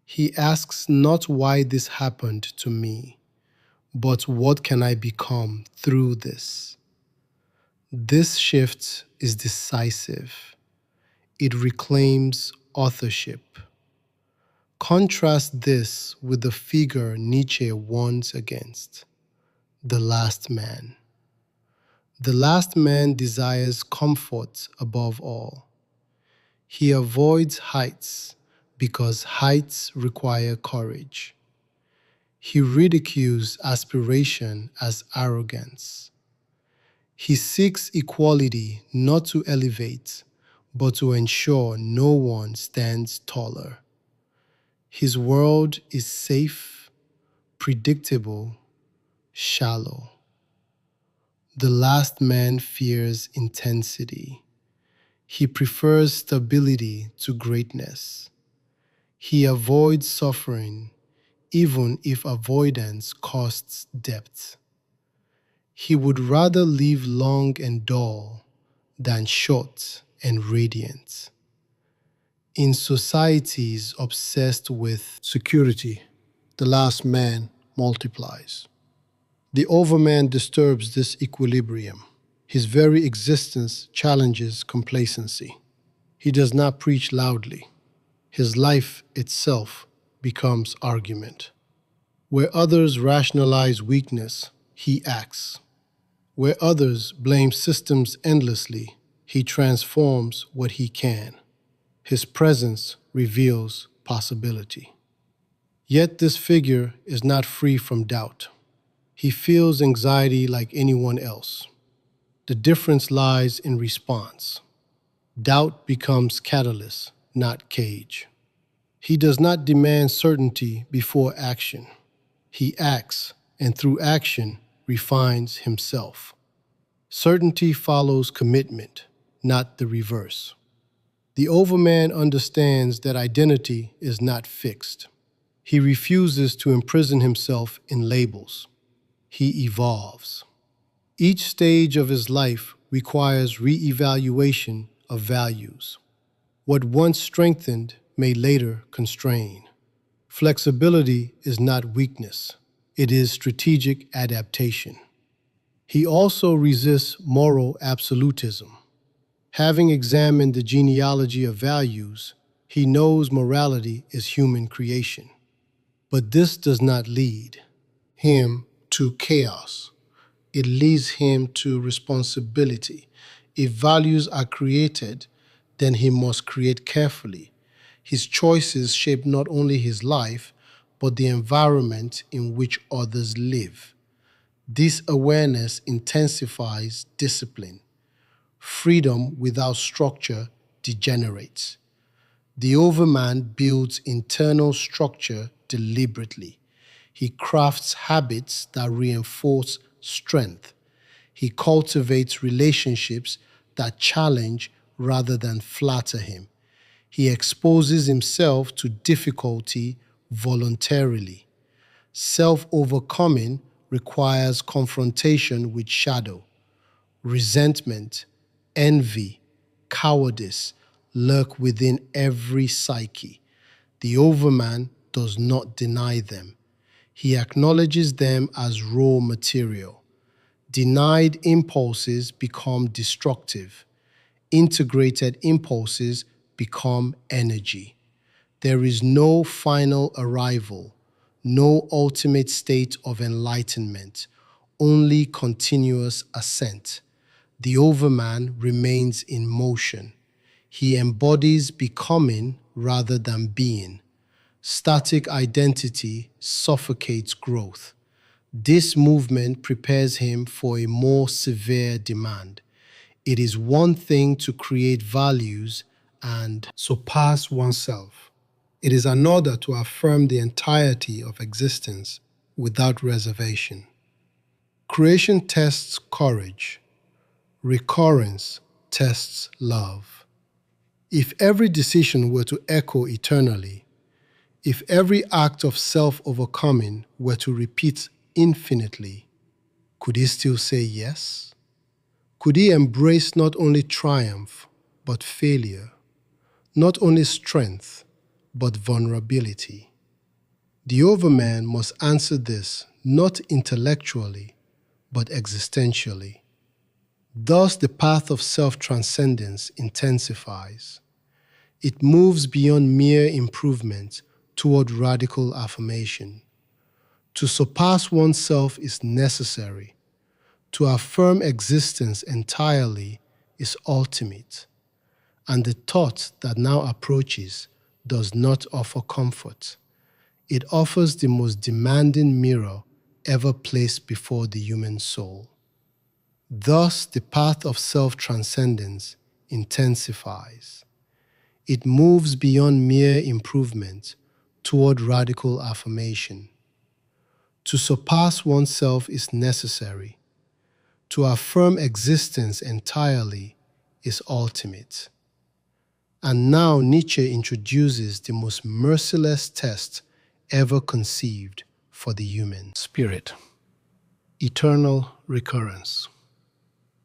S1: He asks not why this happened to me, but what can I become through this? This shift is decisive. It reclaims authorship. Contrast this with the figure Nietzsche warns against, the last man. The last man desires comfort above all. He avoids heights because heights require courage. He ridicules aspiration as arrogance. He seeks equality not to elevate, but to ensure no one stands taller. His world is safe, predictable, shallow. The last man fears intensity. He prefers stability to greatness. He avoids suffering, even if avoidance costs depth. He would rather live long and dull than short and radiant. In societies obsessed with security, the last man multiplies. The overman disturbs this equilibrium. His very existence challenges complacency. He does not preach loudly. His life itself becomes argument. Where others rationalize weakness, he acts. Where others blame systems endlessly, he transforms what he can. His presence reveals possibility. Yet this figure is not free from doubt. He feels anxiety like anyone else. The difference lies in response. Doubt becomes catalyst, not cage. He does not demand certainty before action. He acts, and through action, refines himself. Certainty follows commitment, not the reverse. The overman understands that identity is not fixed. He refuses to imprison himself in labels. He evolves. Each stage of his life requires re-evaluation of values. What once strengthened may later constrain. Flexibility is not weakness. It is strategic adaptation. He also resists moral absolutism. Having examined the genealogy of values, he knows morality is human creation. But this does not lead him to chaos. It leads him to responsibility. If values are created, then he must create carefully. His choices shape not only his life, but the environment in which others live. This awareness intensifies discipline. Freedom without structure degenerates. The overman builds internal structure deliberately. He crafts habits that reinforce strength. He cultivates relationships that challenge rather than flatter him. He exposes himself to difficulty voluntarily. Self-overcoming requires confrontation with shadow. Resentment, envy, cowardice lurk within every psyche. The overman does not deny them. He acknowledges them as raw material. Denied impulses become destructive. Integrated impulses become energy. There is no final arrival, no ultimate state of enlightenment, only continuous ascent. The overman remains in motion. He embodies becoming rather than being. Static identity suffocates growth. This movement prepares him for a more severe demand. It is one thing to create values and surpass oneself. It is another to affirm the entirety of existence without reservation. Creation tests courage. Recurrence tests love. If every decision were to echo eternally, if every act of self-overcoming were to repeat infinitely, could he still say yes? Could he embrace not only triumph, but failure, not only strength, but vulnerability? The overman must answer this not intellectually, but existentially. Thus, the path of self-transcendence intensifies. It moves beyond mere improvement toward radical affirmation. To surpass oneself is necessary. To affirm existence entirely is ultimate. And the thought that now approaches does not offer comfort. It offers the most demanding mirror ever placed before the human soul. Thus, the path of self-transcendence intensifies. It moves beyond mere improvement toward radical affirmation. To surpass oneself is necessary. To affirm existence entirely is ultimate. And now Nietzsche introduces the most merciless test ever conceived for the human spirit: eternal recurrence.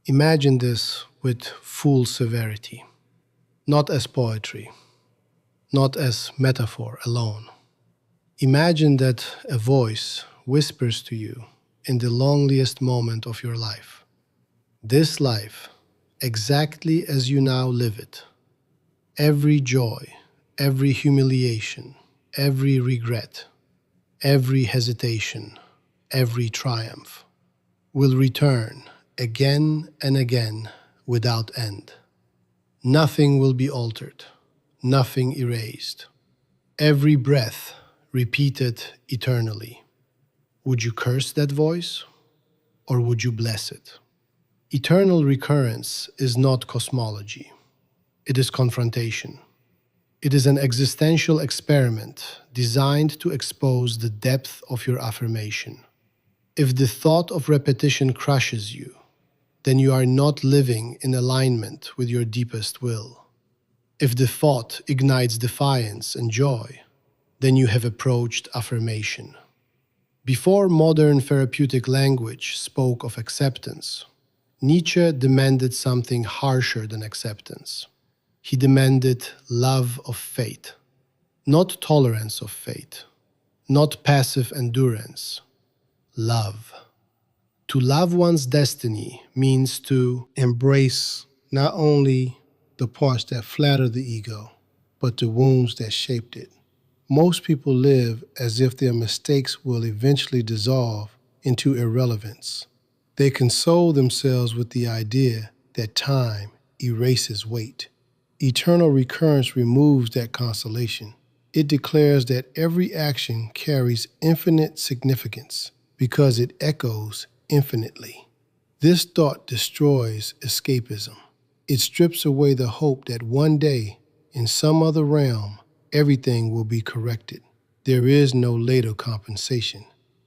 S1: Imagine this with full severity, not as poetry, not as metaphor alone. Imagine that a voice whispers to you in the loneliest moment of your life, this life, exactly as you now live it, every joy, every humiliation, every regret, every hesitation, every triumph, will return again and again without end. Nothing will be altered, nothing erased. Every breath repeated eternally. Would you curse that voice, or would you bless it? Eternal recurrence is not cosmology. It is confrontation. It is an existential experiment designed to expose the depth of your affirmation. If the thought of repetition crushes you, then you are not living in alignment with your deepest will. If the thought ignites defiance and joy, then you have approached affirmation. Before modern therapeutic language spoke of acceptance, Nietzsche demanded something harsher than acceptance. He demanded love of fate, not tolerance of fate, not passive endurance, love. To love one's destiny means to embrace not only the parts that flatter the ego, but the wounds that shaped it. Most people live as if their mistakes will eventually dissolve into irrelevance. They console themselves with the idea that time erases weight. Eternal recurrence removes that consolation. It declares that every action carries infinite significance because it echoes infinitely. This thought destroys escapism. It strips away the hope that one day, in some other realm, everything will be corrected. There is no later compensation.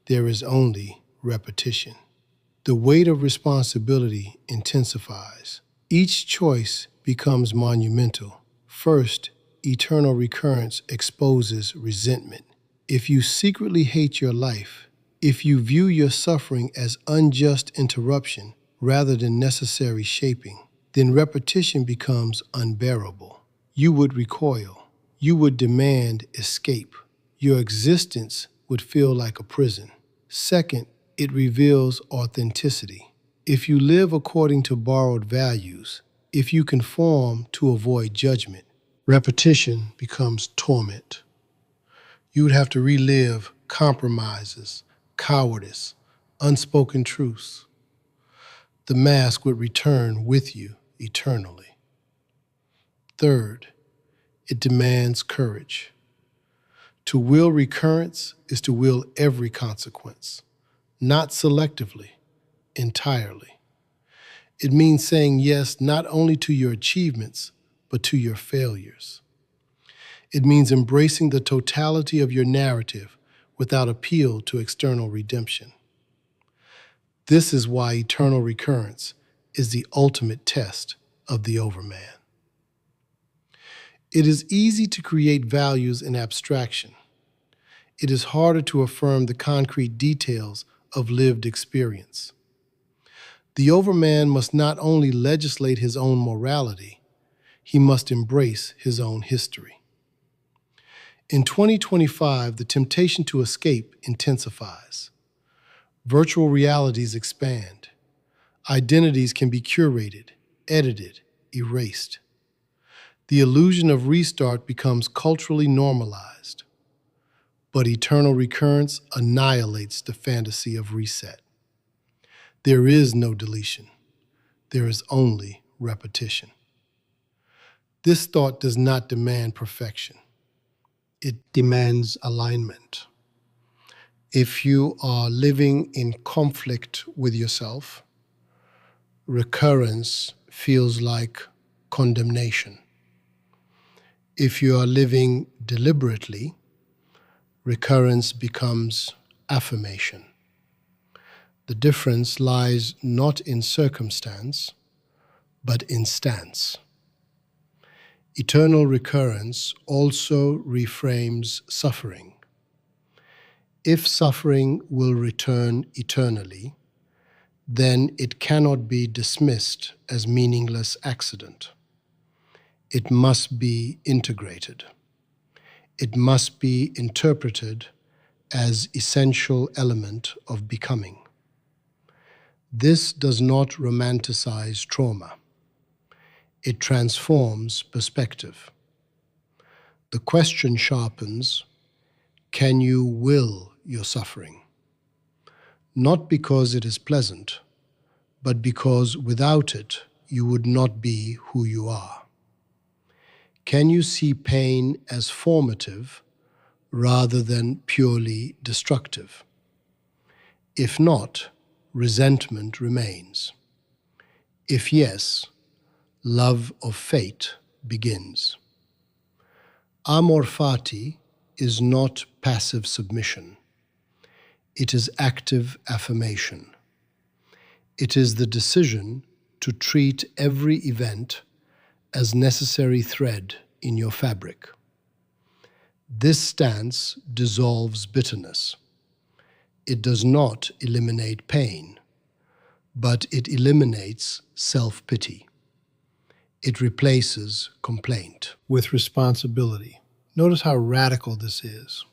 S1: there is only repetition. The weight of responsibility intensifies. Each choice becomes monumental. First, eternal recurrence exposes resentment. If you secretly hate your life, if you view your suffering as unjust interruption rather than necessary shaping, then repetition becomes unbearable. You would recoil. You would demand escape. Your existence would feel like a prison. Second, it reveals authenticity. If you live according to borrowed values, if you conform to avoid judgment, repetition becomes torment. You would have to relive compromises, cowardice, unspoken truths. The mask would return with you eternally. Third, it demands courage. To will recurrence is to will every consequence, not selectively, entirely. It means saying yes not only to your achievements, but to your failures. It means embracing the totality of your narrative without appeal to external redemption. This is why eternal recurrence is the ultimate test of the overman. It is easy to create values in abstraction. It is harder to affirm the concrete details of lived experience. The overman must not only legislate his own morality, he must embrace his own history. In 2025, the temptation to escape intensifies. Virtual realities expand. Identities can be curated, edited, erased. The illusion of restart becomes culturally normalized. But eternal recurrence annihilates the fantasy of reset. There is no deletion. There is only repetition. This thought does not demand perfection. It demands alignment. If you are living in conflict with yourself, recurrence feels like condemnation. If you are living deliberately, recurrence becomes affirmation. The difference lies not in circumstance, but in stance. Eternal recurrence also reframes suffering. If suffering will return eternally, then it cannot be dismissed as meaningless accident. It must be integrated. It must be interpreted as essential element of becoming. This does not romanticize trauma. It transforms perspective. The question sharpens, can you will your suffering? Not because it is pleasant, but because without it, you would not be who you are. Can you see pain as formative rather than purely destructive? If not, resentment remains. If yes, love of fate begins. Amor fati is not passive submission. It is active affirmation. It is the decision to treat every event as necessary thread in your fabric. This stance dissolves bitterness. It does not eliminate pain, but it eliminates self-pity. It replaces complaint with responsibility. Notice how radical this is.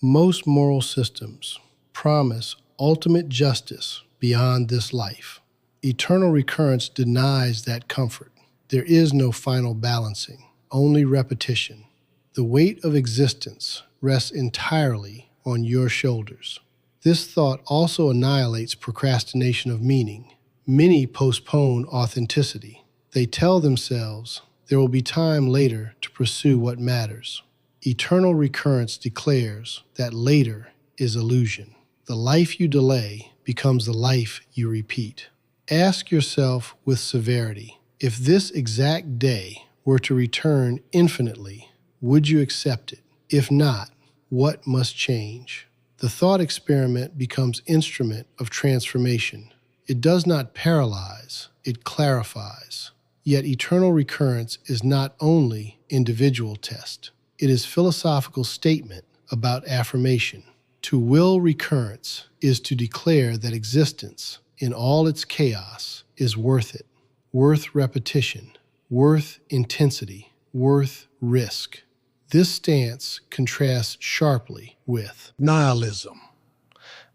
S1: Most moral systems promise ultimate justice beyond this life. Eternal recurrence denies that comfort. There is no final balancing, only repetition. The weight of existence rests entirely on your shoulders. This thought also annihilates procrastination of meaning. Many postpone authenticity. They tell themselves there will be time later to pursue what matters. Eternal recurrence declares that later is illusion. The life you delay becomes the life you repeat. Ask yourself with severity, if this exact day were to return infinitely, would you accept it? If not, what must change? The thought experiment becomes instrument of transformation. It does not paralyze, it clarifies. Yet eternal recurrence is not only individual test. It is philosophical statement about affirmation. To will recurrence is to declare that existence, in all its chaos, is worth it, worth repetition, worth intensity, worth risk. This stance contrasts sharply with nihilism.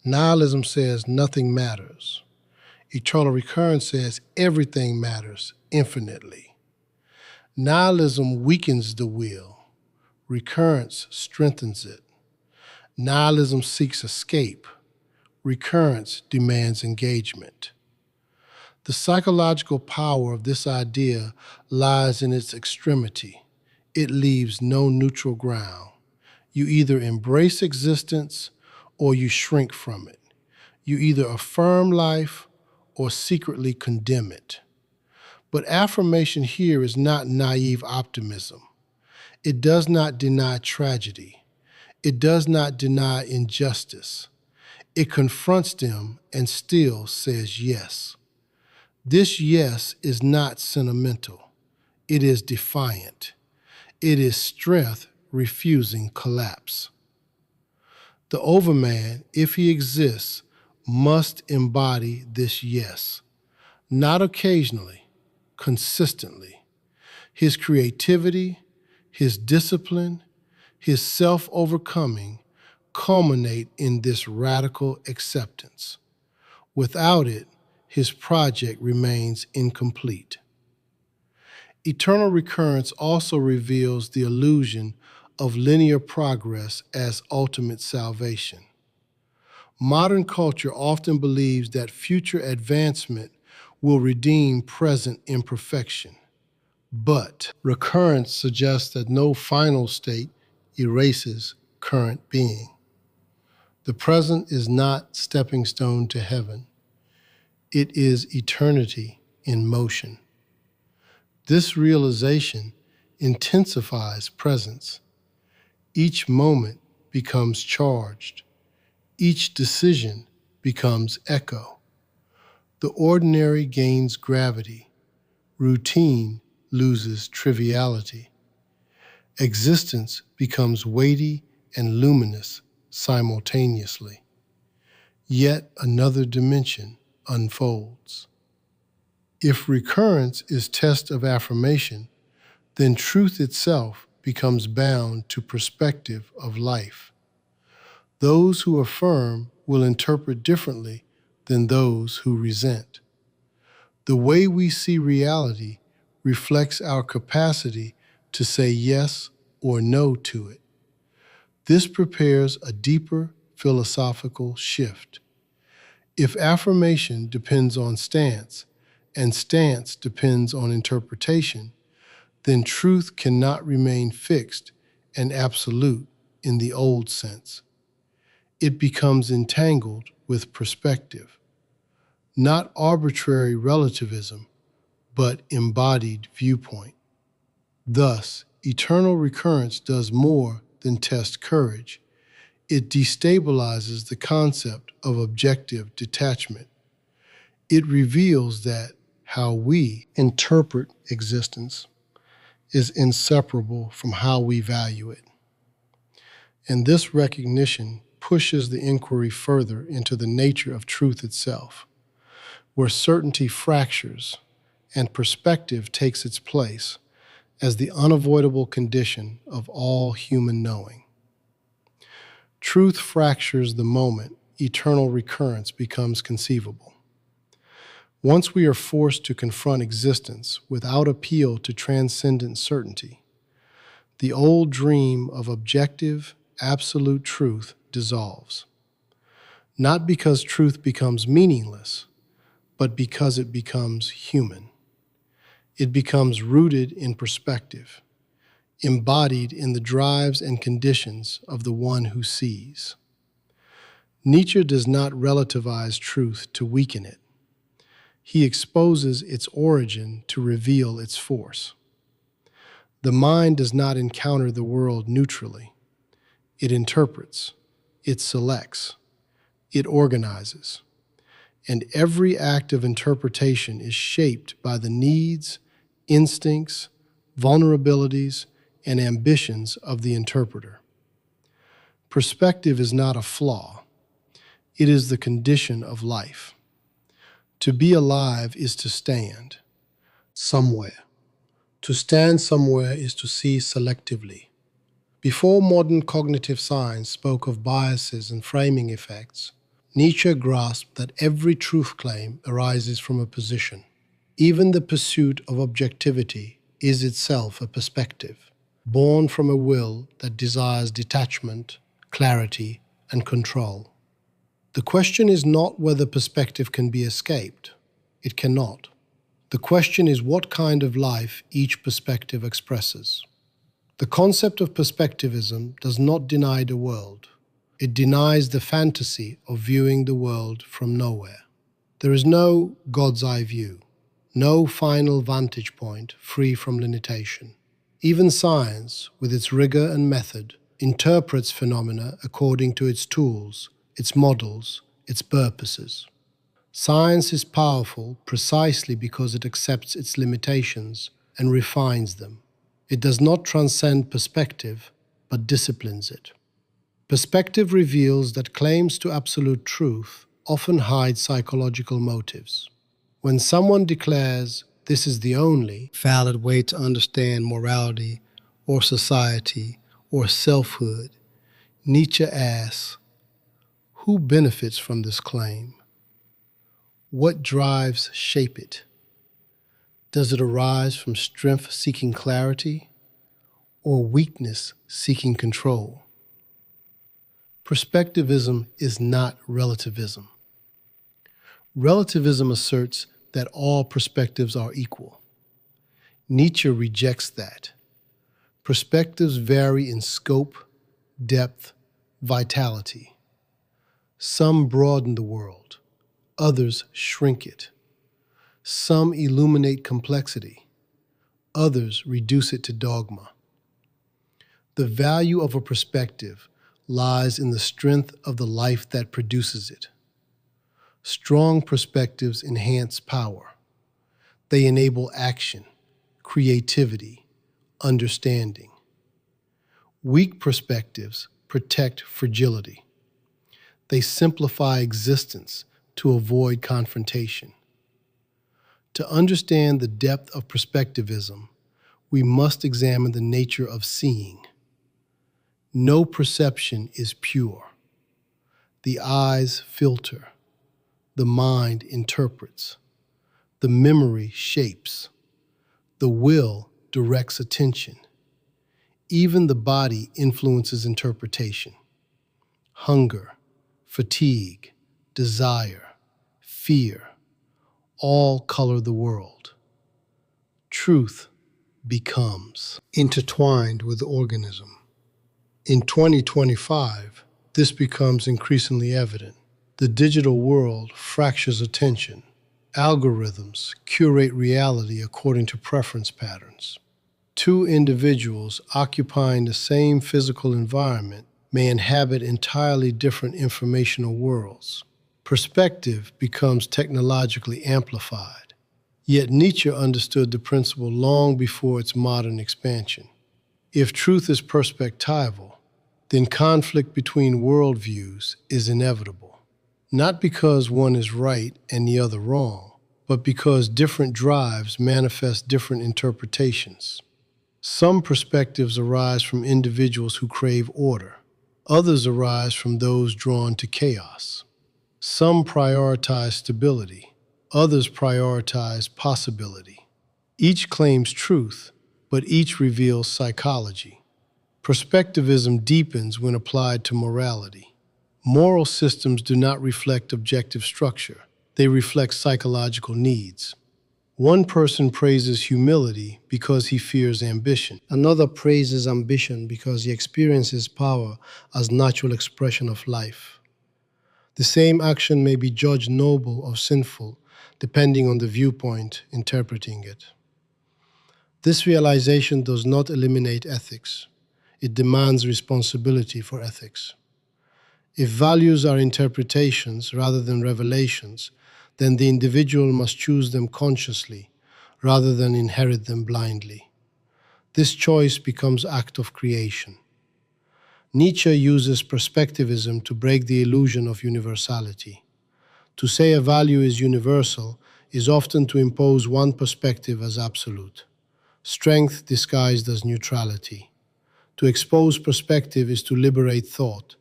S1: Nihilism says nothing matters. Eternal recurrence says everything matters infinitely. Nihilism weakens the will. Recurrence strengthens it. Nihilism seeks escape. Recurrence demands engagement. The psychological power of this idea lies in its extremity. It leaves no neutral ground. You either embrace existence or you shrink from it. You either affirm life or secretly condemn it. But affirmation here is not naive optimism. It does not deny tragedy. It does not deny injustice. It confronts them and still says yes. This yes is not sentimental. It is defiant. It is strength refusing collapse. The overman, if he exists, must embody this yes, not occasionally, consistently. His creativity, his discipline, his self-overcoming culminate in this radical acceptance. Without it, his project remains incomplete. Eternal recurrence also reveals the illusion of linear progress as ultimate salvation. Modern culture often believes that future advancement will redeem present imperfection. But recurrence suggests that no final state erases current being. The present is not stepping stone to heaven. It is eternity in motion. This realization intensifies presence. Each moment becomes charged. Each decision becomes echo. The ordinary gains gravity. Routine loses triviality. Existence becomes weighty and luminous simultaneously. Yet another dimension unfolds. If recurrence is test of affirmation, then truth itself becomes bound to perspective of life. Those who affirm will interpret differently than those who resent. The way we see reality reflects our capacity to say yes or no to it. This prepares a deeper philosophical shift. If affirmation depends on stance, and stance depends on interpretation, then truth cannot remain fixed and absolute in the old sense. It becomes entangled with perspective, not arbitrary relativism, but embodied viewpoint. Thus, eternal recurrence does more than test courage. It destabilizes the concept of objective detachment. It reveals that how we interpret existence is inseparable from how we value it. And this recognition pushes the inquiry further into the nature of truth itself, where certainty fractures and perspective takes its place as the unavoidable condition of all human knowing. Truth fractures the moment eternal recurrence becomes conceivable. Once we are forced to confront existence without appeal to transcendent certainty, the old dream of objective, absolute truth dissolves. Not because truth becomes meaningless, but because it becomes human. It becomes rooted in perspective, embodied in the drives and conditions of the one who sees. Nietzsche does not relativize truth to weaken it. He exposes its origin to reveal its force. The mind does not encounter the world neutrally. It interprets, It selects. It organizes. And every act of interpretation is shaped by the needs, instincts, vulnerabilities, and ambitions of the interpreter. Perspective is not a flaw. It is the condition of life. To be alive is to stand somewhere. To stand somewhere is to see selectively. Before modern cognitive science spoke of biases and framing effects, Nietzsche grasped that every truth claim arises from a position. Even the pursuit of objectivity is itself a perspective, born from a will that desires detachment, clarity, and control. The question is not whether perspective can be escaped. It cannot. The question is what kind of life each perspective expresses. The concept of perspectivism does not deny the world. It denies the fantasy of viewing the world from nowhere. There is no God's eye view, no final vantage point free from limitation. Even science, with its rigor and method, interprets phenomena according to its tools, its models, its purposes. Science is powerful precisely because it accepts its limitations and refines them. It does not transcend perspective, but disciplines it. Perspective reveals that claims to absolute truth often hide psychological motives. When someone declares, "This is the only valid way to understand morality or society or selfhood," Nietzsche asks, who benefits from this claim? What drives shape it? Does it arise from strength seeking clarity or weakness seeking control? Perspectivism is not relativism. Relativism asserts that all perspectives are equal. Nietzsche rejects that. Perspectives vary in scope, depth, vitality. Some broaden the world, others shrink it. Some illuminate complexity, others reduce it to dogma. The value of a perspective lies in the strength of the life that produces it. Strong perspectives enhance power. They enable action, creativity, understanding. Weak perspectives protect fragility. They simplify existence to avoid confrontation. To understand the depth of perspectivism, we must examine the nature of seeing. No perception is pure. The eyes filter. The mind interprets. The memory shapes. The will directs attention. Even the body influences interpretation. Hunger, fatigue, desire, fear, all color the world. Truth becomes intertwined with the organism. In 2025, this becomes increasingly evident. The digital world fractures attention. Algorithms curate reality according to preference patterns. Two individuals occupying the same physical environment may inhabit entirely different informational worlds. Perspective becomes technologically amplified. Yet Nietzsche understood the principle long before its modern expansion. If truth is perspectival, then conflict between worldviews is inevitable. Not because one is right and the other wrong, but because different drives manifest different interpretations. Some perspectives arise from individuals who crave order. Others arise from those drawn to chaos. Some prioritize stability. Others prioritize possibility. Each claims truth, but each reveals psychology. Perspectivism deepens when applied to morality. Moral systems do not reflect objective structure. They reflect psychological needs. One person praises humility because he fears ambition. Another praises ambition because he experiences power as natural expression of life. The same action may be judged noble or sinful, depending on the viewpoint interpreting it. This realization does not eliminate ethics. It demands responsibility for ethics. If values are interpretations rather than revelations, then the individual must choose them consciously rather than inherit them blindly. This choice becomes act of creation. Nietzsche uses perspectivism to break the illusion of universality. To say a value is universal is often to impose one perspective as absolute, strength disguised as neutrality. To expose perspective is to liberate thought.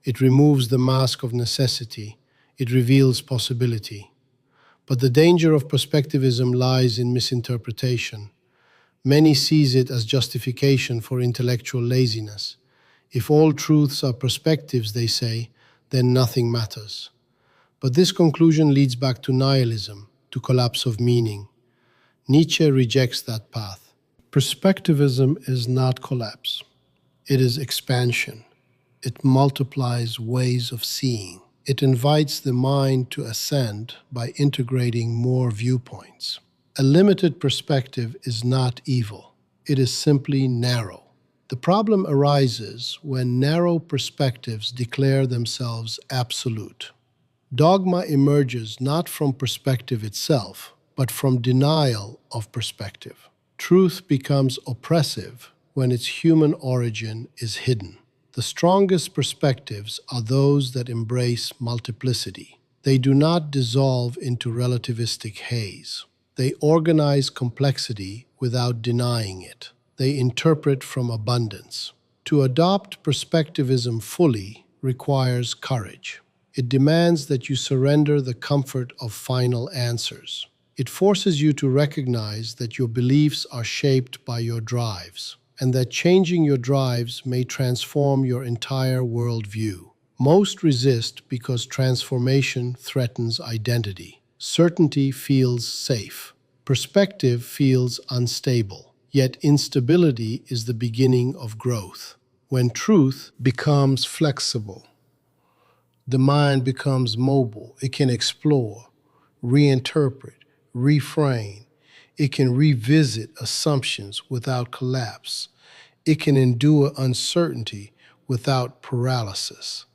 S1: It removes the mask of necessity. It reveals possibility. But the danger of perspectivism lies in misinterpretation. Many seize it as justification for intellectual laziness. If all truths are perspectives, they say, then nothing matters. But this conclusion leads back to nihilism, to collapse of meaning. Nietzsche rejects that path. Perspectivism is not collapse. It is expansion. It multiplies ways of seeing. It invites the mind to ascend by integrating more viewpoints. A limited perspective is not evil. It is simply narrow. The problem arises when narrow perspectives declare themselves absolute. Dogma emerges not from perspective itself, but from denial of perspective. Truth becomes oppressive when its human origin is hidden. The strongest perspectives are those that embrace multiplicity. They do not dissolve into relativistic haze. They organize complexity without denying it. They interpret from abundance. To adopt perspectivism fully requires courage. It demands that you surrender the comfort of final answers. It forces you to recognize that your beliefs are shaped by your drives, and that changing your drives may transform your entire worldview. Most resist because transformation threatens identity. Certainty feels safe. Perspective feels unstable. Yet instability is the beginning of growth. When truth becomes flexible, the mind becomes mobile. It can explore, reinterpret, reframe. It can revisit assumptions without collapse. It can endure uncertainty without paralysis.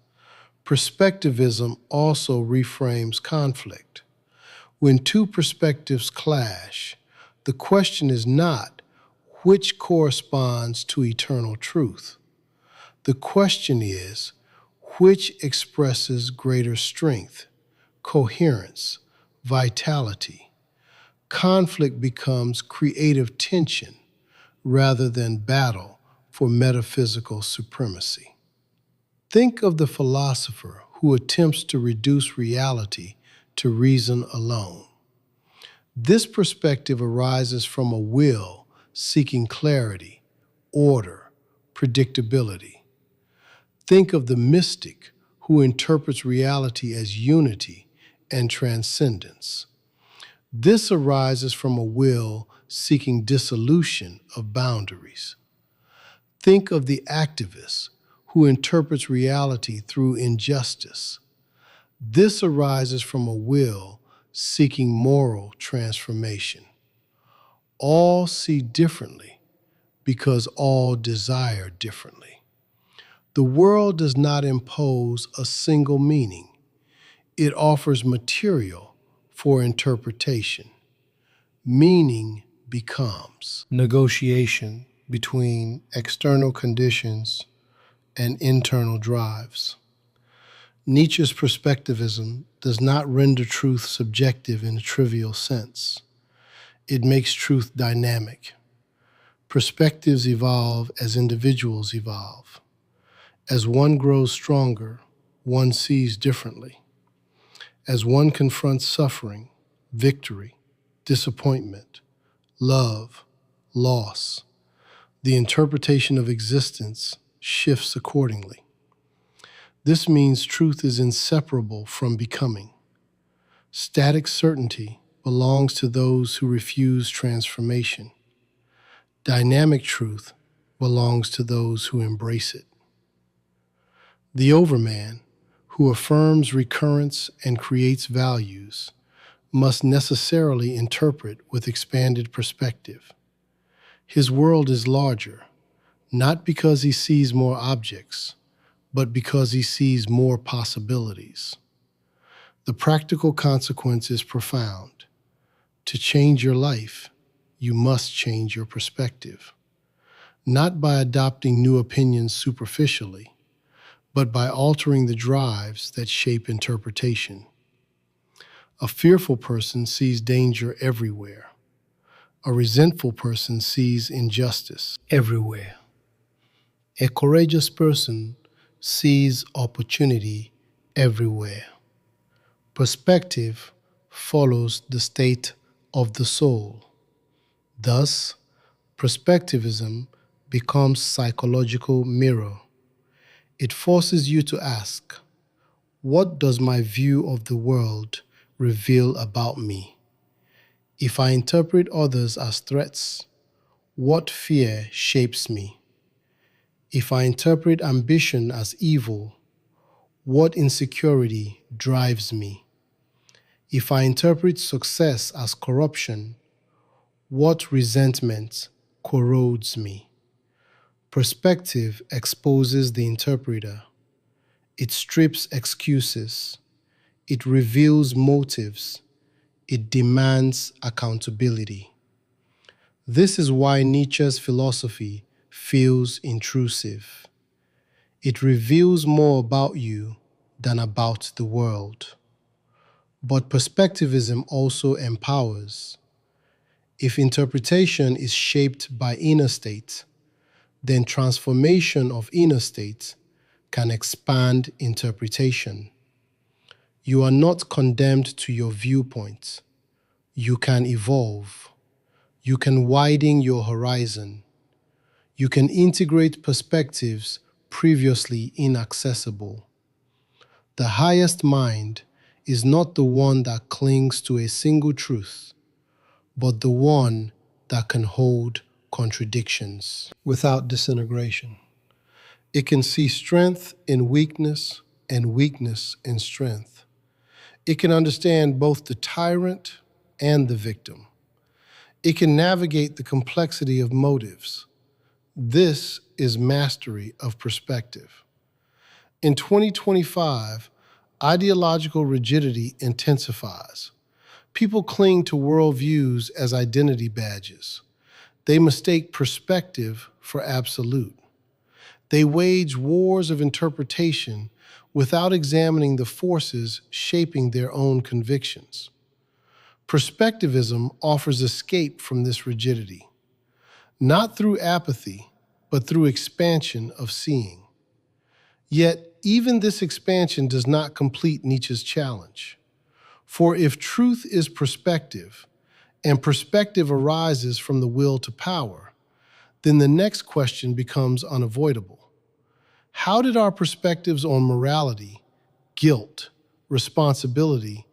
S1: Perspectivism also reframes conflict. When two perspectives clash, the question is not which corresponds to eternal truth. The question is which expresses greater strength, coherence, vitality. Conflict becomes creative tension rather than battle for metaphysical supremacy. Think of the philosopher who attempts to reduce reality to reason alone. This perspective arises from a will seeking clarity, order, predictability. Think of the mystic who interprets reality as unity and transcendence. This arises from a will seeking dissolution of boundaries. Think of the activist who interprets reality through injustice. This arises from a will seeking moral transformation. All see differently because all desire differently. The world does not impose a single meaning. It offers material for interpretation. Meaning becomes negotiation between external conditions and internal drives. Nietzsche's perspectivism does not render truth subjective in a trivial sense. It makes truth dynamic. Perspectives evolve as individuals evolve. As one grows stronger, one sees differently. As one confronts suffering, victory, disappointment, love, loss, the interpretation of existence shifts accordingly. This means truth is inseparable from becoming. Static certainty belongs to those who refuse transformation. Dynamic truth belongs to those who embrace it. The overman, who affirms recurrence and creates values, must necessarily interpret with expanded perspective. His world is larger, not because he sees more objects, but because he sees more possibilities. The practical consequence is profound. To change your life, you must change your perspective, not by adopting new opinions superficially, but by altering the drives that shape interpretation. A fearful person sees danger everywhere. A resentful person sees injustice everywhere. A courageous person sees opportunity everywhere. Perspective follows the state of the soul. Thus, perspectivism becomes psychological mirror. It forces you to ask, what does my view of the world reveal about me? If I interpret others as threats, what fear shapes me? If I interpret ambition as evil, what insecurity drives me? If I interpret success as corruption, what resentment corrodes me? Perspective exposes the interpreter. It strips excuses. It reveals motives. It demands accountability. This is why Nietzsche's philosophy feels intrusive. It reveals more about you than about the world. But perspectivism also empowers. If interpretation is shaped by inner state, then transformation of inner state can expand interpretation. You are not condemned to your viewpoint. You can evolve. You can widen your horizon. You can integrate perspectives previously inaccessible. The highest mind is not the one that clings to a single truth, but the one that can hold contradictions without disintegration. It can see strength in weakness and weakness in strength. It can understand both the tyrant and the victim. It can navigate the complexity of motives. This is mastery of perspective. In 2025, ideological rigidity intensifies. People cling to worldviews as identity badges. They mistake perspective for absolute. They wage wars of interpretation without examining the forces shaping their own convictions. Perspectivism offers escape from this rigidity, not through apathy, but through expansion of seeing. Yet, even this expansion does not complete Nietzsche's challenge. For if truth is perspective, and perspective arises from the will to power, then the next question becomes unavoidable. How did our perspectives on morality, guilt, responsibility,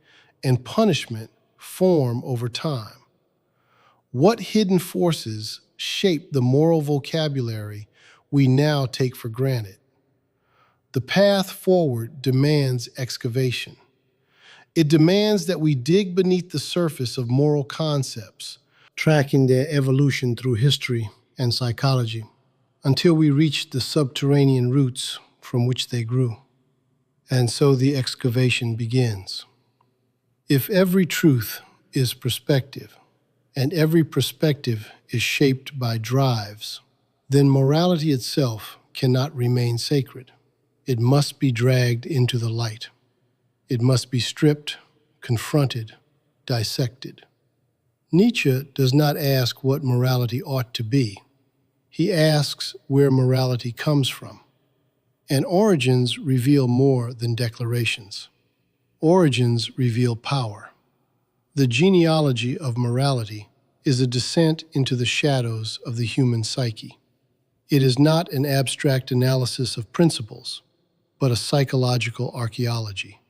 S1: and punishment form over time? What hidden forces shape the moral vocabulary we now take for granted? The path forward demands excavation. It demands that we dig beneath the surface of moral concepts, tracking their evolution through history and psychology, until we reach the subterranean roots from which they grew. And so the excavation begins. If every truth is perspective, and every perspective is shaped by drives, then morality itself cannot remain sacred. It must be dragged into the light. It must be stripped, confronted, dissected. Nietzsche does not ask what morality ought to be. He asks where morality comes from. And origins reveal more than declarations. Origins reveal power. The genealogy of morality is a descent into the shadows of the human psyche. It is not an abstract analysis of principles, but a psychological archaeology.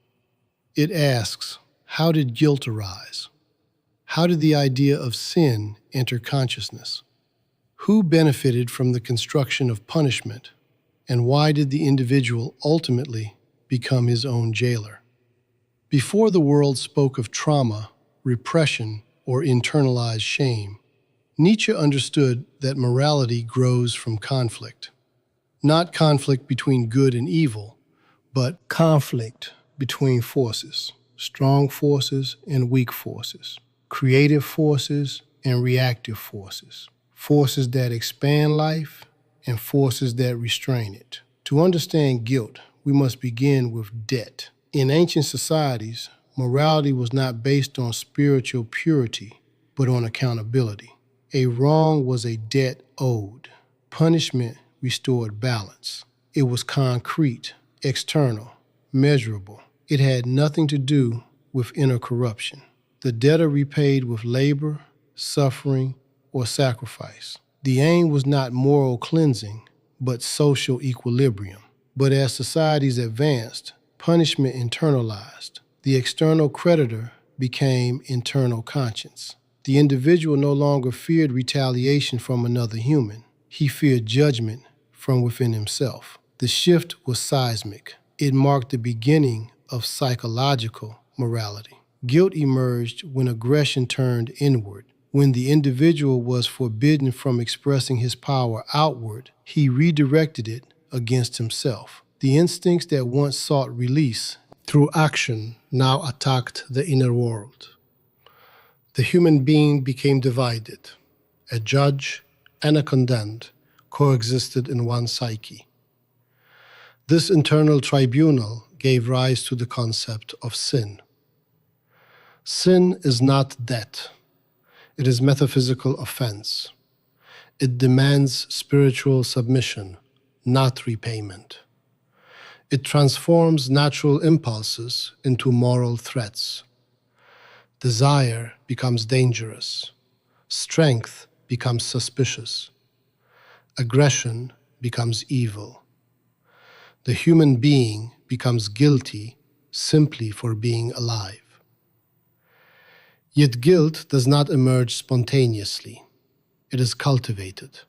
S1: It asks, how did guilt arise? How did the idea of sin enter consciousness? Who benefited from the construction of punishment? And why did the individual ultimately become his own jailer? Before the world spoke of trauma, repression, or internalized shame, Nietzsche understood that morality grows from conflict. Not conflict between good and evil, but conflict between forces, strong forces and weak forces, creative forces and reactive forces, forces that expand life and forces that restrain it. To understand guilt, we must begin with debt. In ancient societies, morality was not based on spiritual purity, but on accountability. A wrong was a debt owed. Punishment restored balance. It was concrete, external, measurable. It had nothing to do with inner corruption. The debtor repaid with labor, suffering, or sacrifice. The aim was not moral cleansing, but social equilibrium. But as societies advanced, punishment internalized. The external creditor became internal conscience. The individual no longer feared retaliation from another human. He feared judgment from within himself. The shift was seismic. It marked the beginning of psychological morality. Guilt emerged when aggression turned inward. When the individual was forbidden from expressing his power outward, he redirected it against himself. The instincts that once sought release through action now attacked the inner world. The human being became divided. A judge and a condemned coexisted in one psyche. This internal tribunal gave rise to the concept of sin. Sin is not debt. It is metaphysical offense. It demands spiritual submission, not repayment. It transforms natural impulses into moral threats. Desire becomes dangerous. Strength becomes suspicious. Aggression becomes evil. The human being becomes guilty simply for being alive. Yet guilt does not emerge spontaneously. It is cultivated.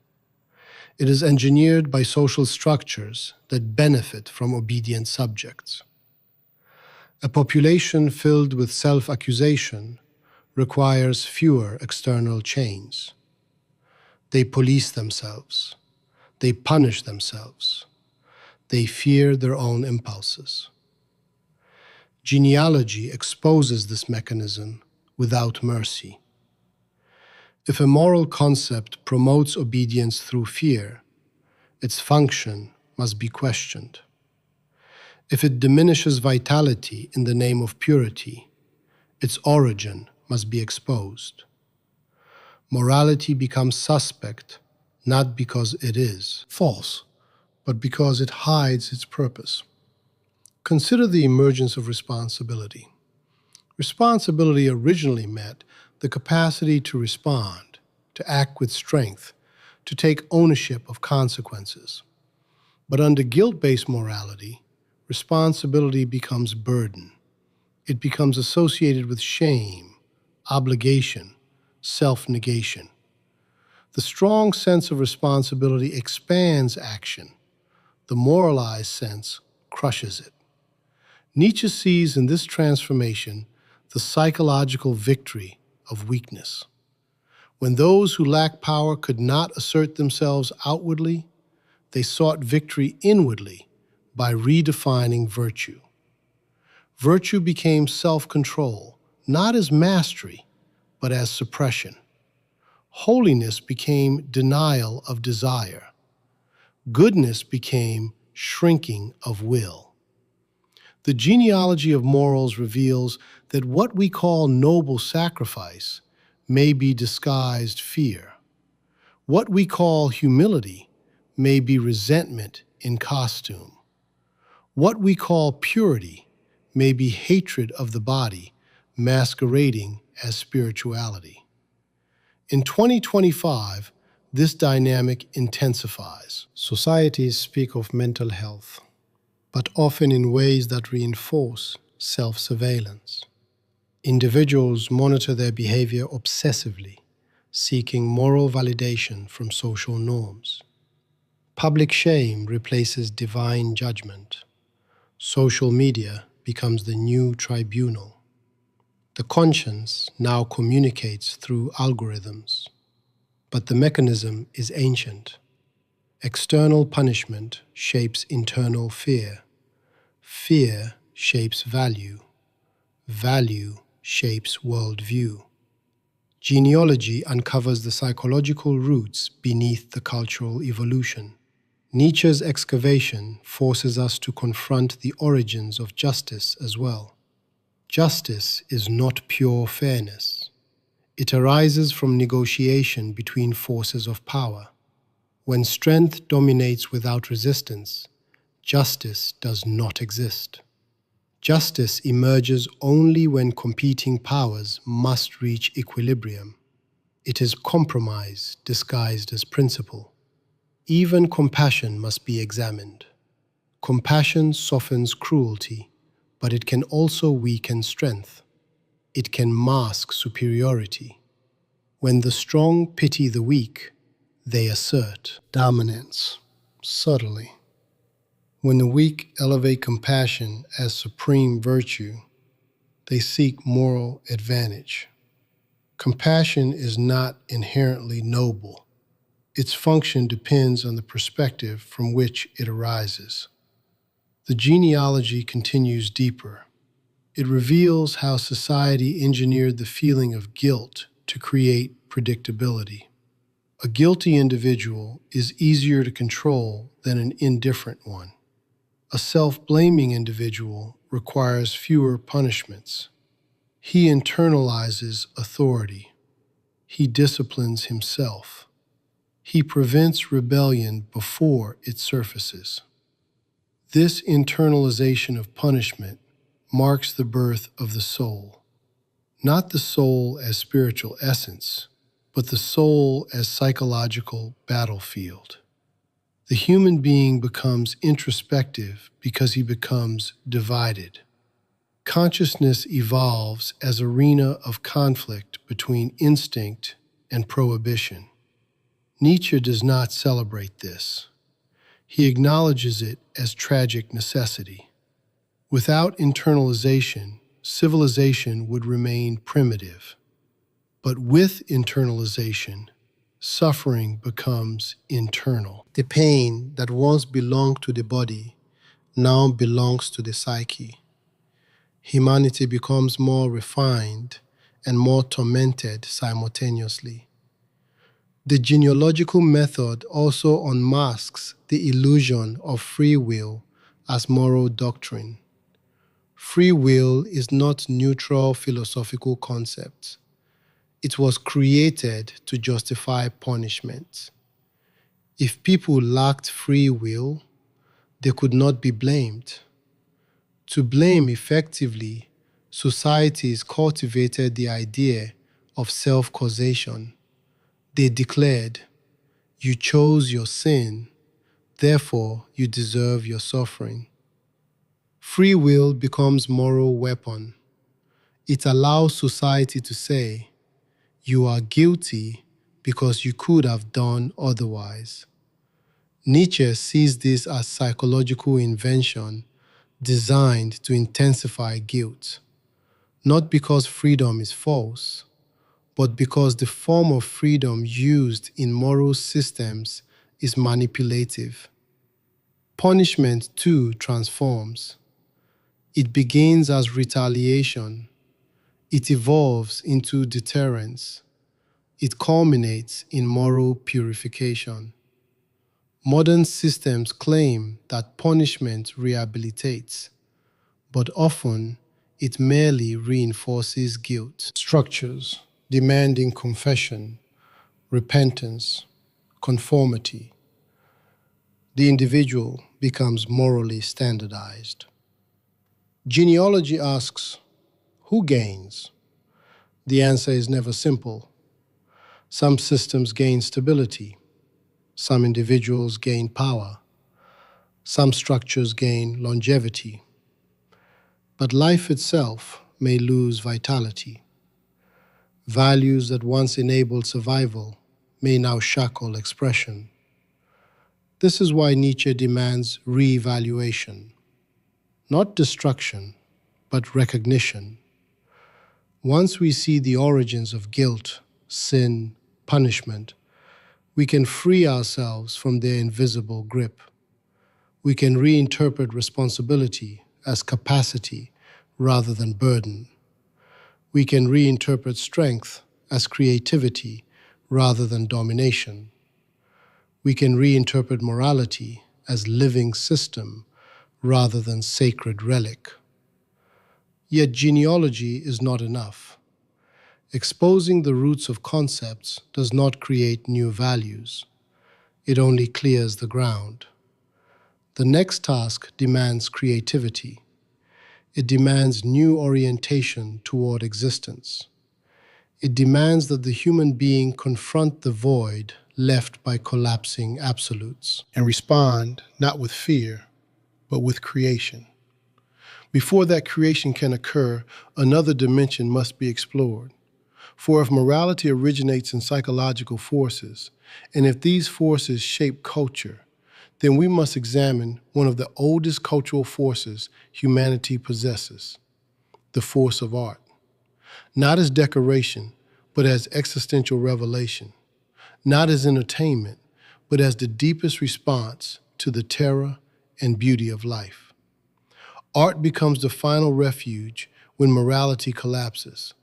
S1: It is engineered by social structures that benefit from obedient subjects. A population filled with self-accusation requires fewer external chains. They police themselves. They punish themselves. They fear their own impulses. Genealogy exposes this mechanism without mercy. If a moral concept promotes obedience through fear, its function must be questioned. If it diminishes vitality in the name of purity, its origin must be exposed. Morality becomes suspect not because it is false, but because it hides its purpose. Consider the emergence of responsibility. Responsibility originally meant the capacity to respond, to act with strength, to take ownership of consequences. But under guilt-based morality, responsibility becomes burden. It becomes associated with shame, obligation, self-negation. The strong sense of responsibility expands action. The moralized sense crushes it. Nietzsche sees in this transformation the psychological victory of weakness. When those who lack power could not assert themselves outwardly, they sought victory inwardly by redefining virtue. Virtue became self-control, not as mastery, but as suppression. Holiness became denial of desire. Goodness became shrinking of will. The genealogy of morals reveals that what we call noble sacrifice may be disguised fear. What we call humility may be resentment in costume. What we call purity may be hatred of the body masquerading as spirituality. In 2025, this dynamic intensifies. Societies speak of mental health, but often in ways that reinforce self-surveillance. Individuals monitor their behavior obsessively, seeking moral validation from social norms. Public shame replaces divine judgment. Social media becomes the new tribunal. The conscience now communicates through algorithms, but the mechanism is ancient. External punishment shapes internal fear. Fear shapes value. Value shapes worldview. Genealogy uncovers the psychological roots beneath the cultural evolution. Nietzsche's excavation forces us to confront the origins of justice as well. Justice is not pure fairness. It arises from negotiation between forces of power. When strength dominates without resistance, justice does not exist. Justice emerges only when competing powers must reach equilibrium. It is compromise disguised as principle. Even compassion must be examined. Compassion softens cruelty, but it can also weaken strength. It can mask superiority. When the strong pity the weak, they assert dominance subtly. When the weak elevate compassion as supreme virtue, they seek moral advantage. Compassion is not inherently noble. Its function depends on the perspective from which it arises. The genealogy continues deeper. It reveals how society engineered the feeling of guilt to create predictability. A guilty individual is easier to control than an indifferent one. A self-blaming individual requires fewer punishments. He internalizes authority. He disciplines himself. He prevents rebellion before it surfaces. This internalization of punishment marks the birth of the soul. Not the soul as spiritual essence, but the soul as psychological battlefield. The human being becomes introspective because he becomes divided. Consciousness evolves as an arena of conflict between instinct and prohibition. Nietzsche does not celebrate this. He acknowledges it as tragic necessity. Without internalization, civilization would remain primitive. But with internalization, suffering becomes internal. The pain that once belonged to the body now belongs to the psyche. Humanity becomes more refined and more tormented simultaneously. The genealogical method also unmasks the illusion of free will as moral doctrine. Free will is not neutral philosophical concept. It was created to justify punishment. If people lacked free will, they could not be blamed. To blame effectively, societies cultivated the idea of self-causation. They declared, "You chose your sin, therefore you deserve your suffering." Free will becomes moral weapon. It allows society to say, "You are guilty because you could have done otherwise." Nietzsche sees this as psychological invention designed to intensify guilt, not because freedom is false, but because the form of freedom used in moral systems is manipulative. Punishment, too, transforms. It begins as retaliation. It evolves into deterrence. It culminates in moral purification. Modern systems claim that punishment rehabilitates, but often it merely reinforces guilt. Structures demanding confession, repentance, conformity. The individual becomes morally standardized. Genealogy asks, who gains? The answer is never simple. Some systems gain stability. Some individuals gain power. Some structures gain longevity. But life itself may lose vitality. Values that once enabled survival may now shackle expression. This is why Nietzsche demands re-evaluation. Not destruction, but recognition. Once we see the origins of guilt, sin, punishment, We can free ourselves from their invisible grip. We can reinterpret responsibility as capacity rather than burden. We can reinterpret strength as creativity rather than domination. We can reinterpret morality as living system rather than sacred relic. Yet genealogy is not enough. Exposing the roots of concepts does not create new values. It only clears the ground. The next task demands creativity. It demands new orientation toward existence. It demands that the human being confront the void left by collapsing absolutes and respond not with fear, but with creation. Before that creation can occur, another dimension must be explored. For if morality originates in psychological forces, and if these forces shape culture, then we must examine one of the oldest cultural forces humanity possesses, the force of art. Not as decoration, but as existential revelation. Not as entertainment, but as the deepest response to the terror and beauty of life. Art becomes the final refuge when morality collapses,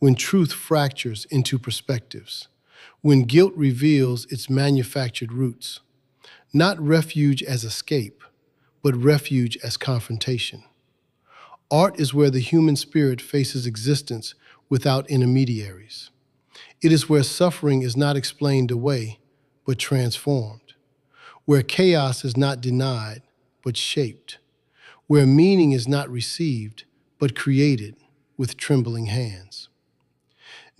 S1: when truth fractures into perspectives, when guilt reveals its manufactured roots. Not refuge as escape, but refuge as confrontation. Art is where the human spirit faces existence without intermediaries. It is where suffering is not explained away, but transformed, where chaos is not denied, but shaped, where meaning is not received, but created with trembling hands.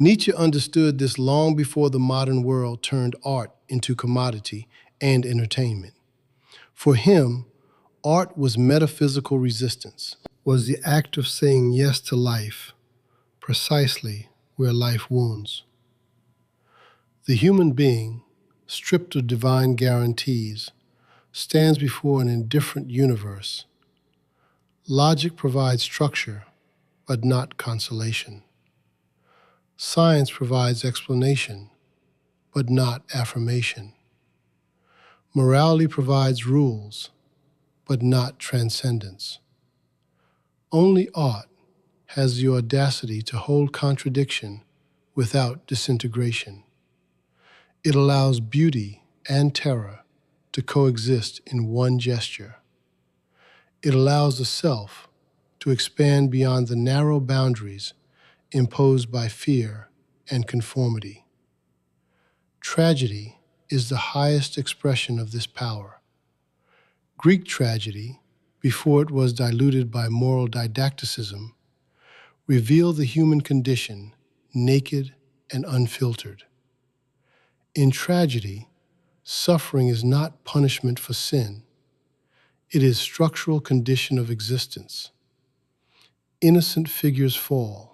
S1: Nietzsche understood this long before the modern world turned art into commodity and entertainment. For him, art was metaphysical resistance, was the act of saying yes to life, precisely where life wounds. The human being, stripped of divine guarantees, stands before an indifferent universe. Logic provides structure, but not consolation. Science provides explanation, but not affirmation. Morality provides rules, but not transcendence. Only art has the audacity to hold contradiction without disintegration. It allows beauty and terror to coexist in one gesture. It allows the self to expand beyond the narrow boundaries imposed by fear and conformity. Tragedy is the highest expression of this power. Greek tragedy, before it was diluted by moral didacticism, revealed the human condition naked and unfiltered. In tragedy, suffering is not punishment for sin. It is structural condition of existence. Innocent figures fall.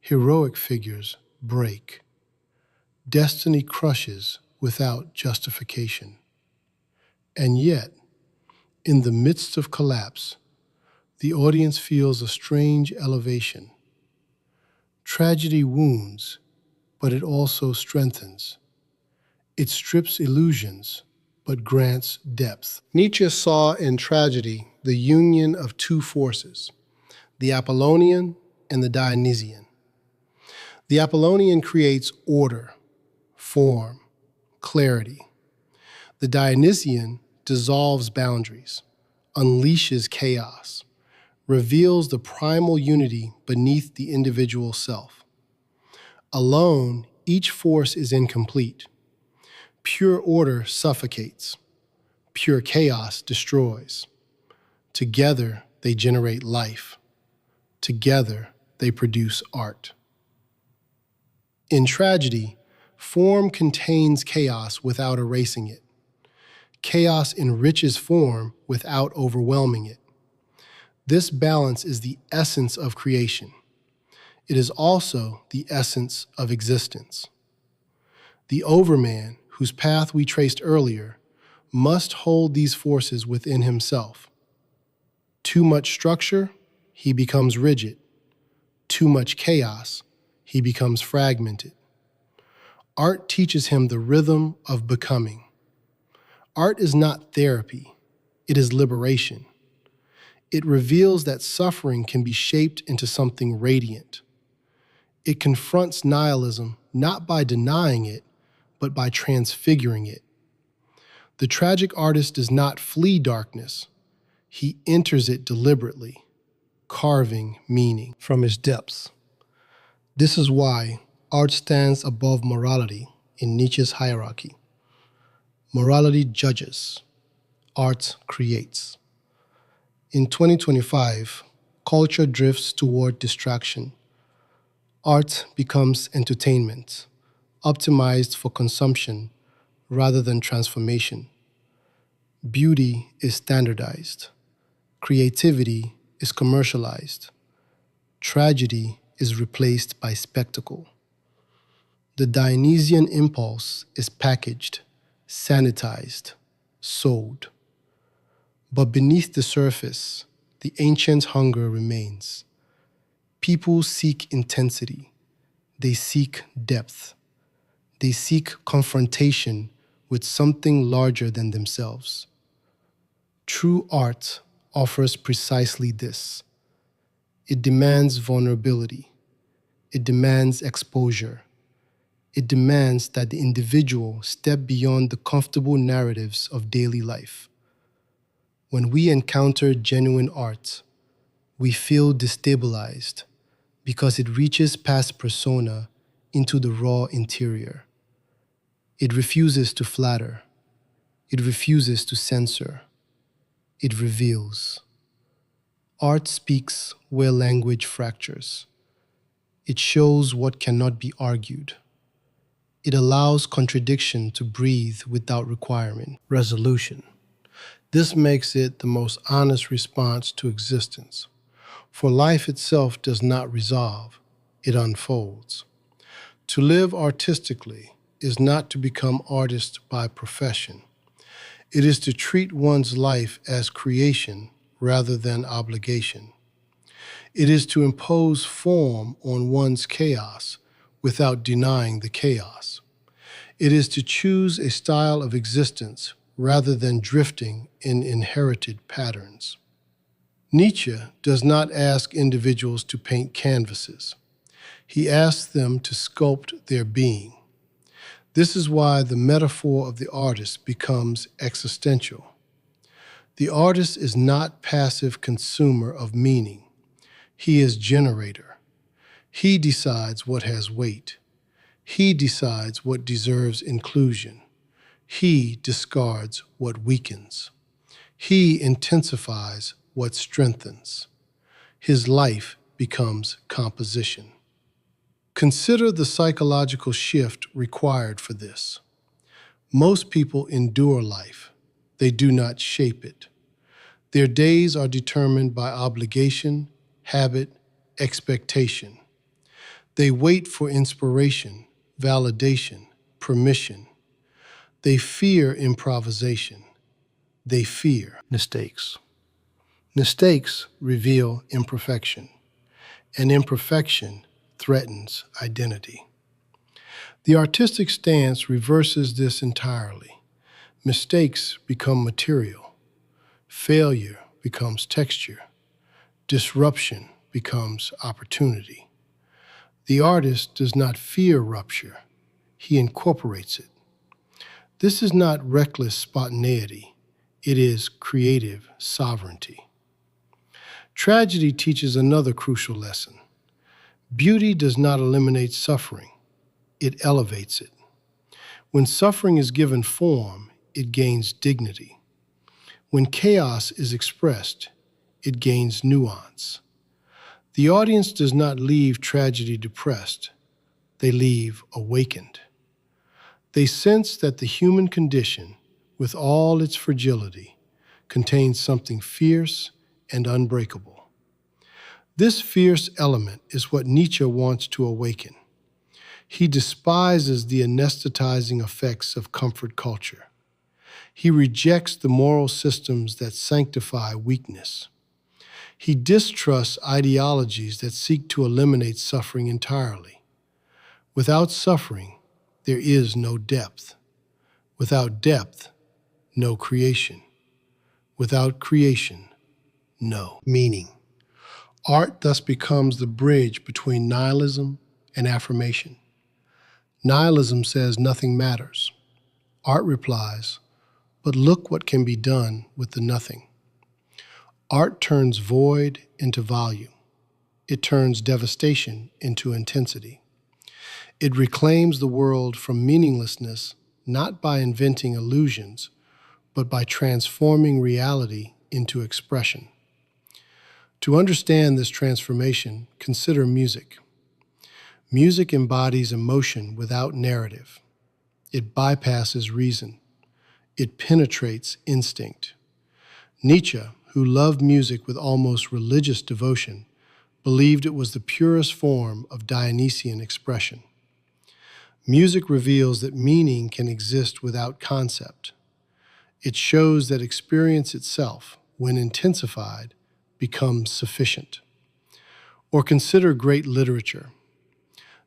S1: Heroic figures break. Destiny crushes without justification. And yet, in the midst of collapse, the audience feels a strange elevation. Tragedy wounds, but it also strengthens. It strips illusions, but grants depth. Nietzsche saw in tragedy the union of two forces, the Apollonian and the Dionysian. The Apollonian creates order, form, clarity. The Dionysian dissolves boundaries, unleashes chaos, reveals the primal unity beneath the individual self. Alone, each force is incomplete. Pure order suffocates. Pure chaos destroys. Together, they generate life. Together, they produce art. In tragedy, form contains chaos without erasing it. Chaos enriches form without overwhelming it. This balance is the essence of creation. It is also the essence of existence. The overman, whose path we traced earlier, must hold these forces within himself. Too much structure, he becomes rigid. Too much chaos, he becomes fragmented. Art teaches him the rhythm of becoming. Art is not therapy, it is liberation. It reveals that suffering can be shaped into something radiant. It confronts nihilism not by denying it, but by transfiguring it. The tragic artist does not flee darkness, he enters it deliberately, carving meaning from its depths. This is why art stands above morality in Nietzsche's hierarchy. Morality judges, art creates. In 2025, culture drifts toward distraction. Art becomes entertainment, optimized for consumption rather than transformation. Beauty is standardized. Creativity is commercialized. Tragedy is replaced by spectacle. The Dionysian impulse is packaged, sanitized, sold. But beneath the surface, the ancient hunger remains. People seek intensity. They seek depth. They seek confrontation with something larger than themselves. True art offers precisely this. It demands vulnerability. It demands exposure. It demands that the individual step beyond the comfortable narratives of daily life. When we encounter genuine art, we feel destabilized because it reaches past persona into the raw interior. It refuses to flatter. It refuses to censor. It reveals. Art speaks where language fractures. It shows what cannot be argued. It allows contradiction to breathe without requirement. Resolution. This makes it the most honest response to existence. For life itself does not resolve, it unfolds. To live artistically is not to become artist by profession. It is to treat one's life as creation rather than obligation. It is to impose form on one's chaos without denying the chaos. It is to choose a style of existence rather than drifting in inherited patterns. Nietzsche does not ask individuals to paint canvases. He asks them to sculpt their being. This is why the metaphor of the artist becomes existential. The artist is not passive consumer of meaning. He is generator. He decides what has weight. He decides what deserves inclusion. He discards what weakens. He intensifies what strengthens. His life becomes composition. Consider the psychological shift required for this. Most people endure life. They do not shape it. Their days are determined by obligation, habit, expectation. They wait for inspiration, validation, permission. They fear improvisation. They fear mistakes. Mistakes reveal imperfection, and imperfection threatens identity. The artistic stance reverses this entirely. Mistakes become material. Failure becomes texture. Disruption becomes opportunity. The artist does not fear rupture. He incorporates it. This is not reckless spontaneity. It is creative sovereignty. Tragedy teaches another crucial lesson. Beauty does not eliminate suffering. It elevates it. When suffering is given form, it gains dignity. When chaos is expressed, it gains nuance. The audience does not leave tragedy depressed. They leave awakened. They sense that the human condition, with all its fragility, contains something fierce and unbreakable. This fierce element is what Nietzsche wants to awaken. He despises the anesthetizing effects of comfort culture. He rejects the moral systems that sanctify weakness. He distrusts ideologies that seek to eliminate suffering entirely. Without suffering, there is no depth. Without depth, no creation. Without creation, no meaning. Art thus becomes the bridge between nihilism and affirmation. Nihilism says nothing matters. Art replies, but look what can be done with the nothing. Art turns void into volume. It turns devastation into intensity. It reclaims the world from meaninglessness not by inventing illusions, but by transforming reality into expression. To understand this transformation, consider music. Music embodies emotion without narrative. It bypasses reason. It penetrates instinct. Nietzsche, who loved music with almost religious devotion, believed it was the purest form of Dionysian expression. Music reveals that meaning can exist without concept. It shows that experience itself, when intensified, becomes sufficient. Or consider great literature.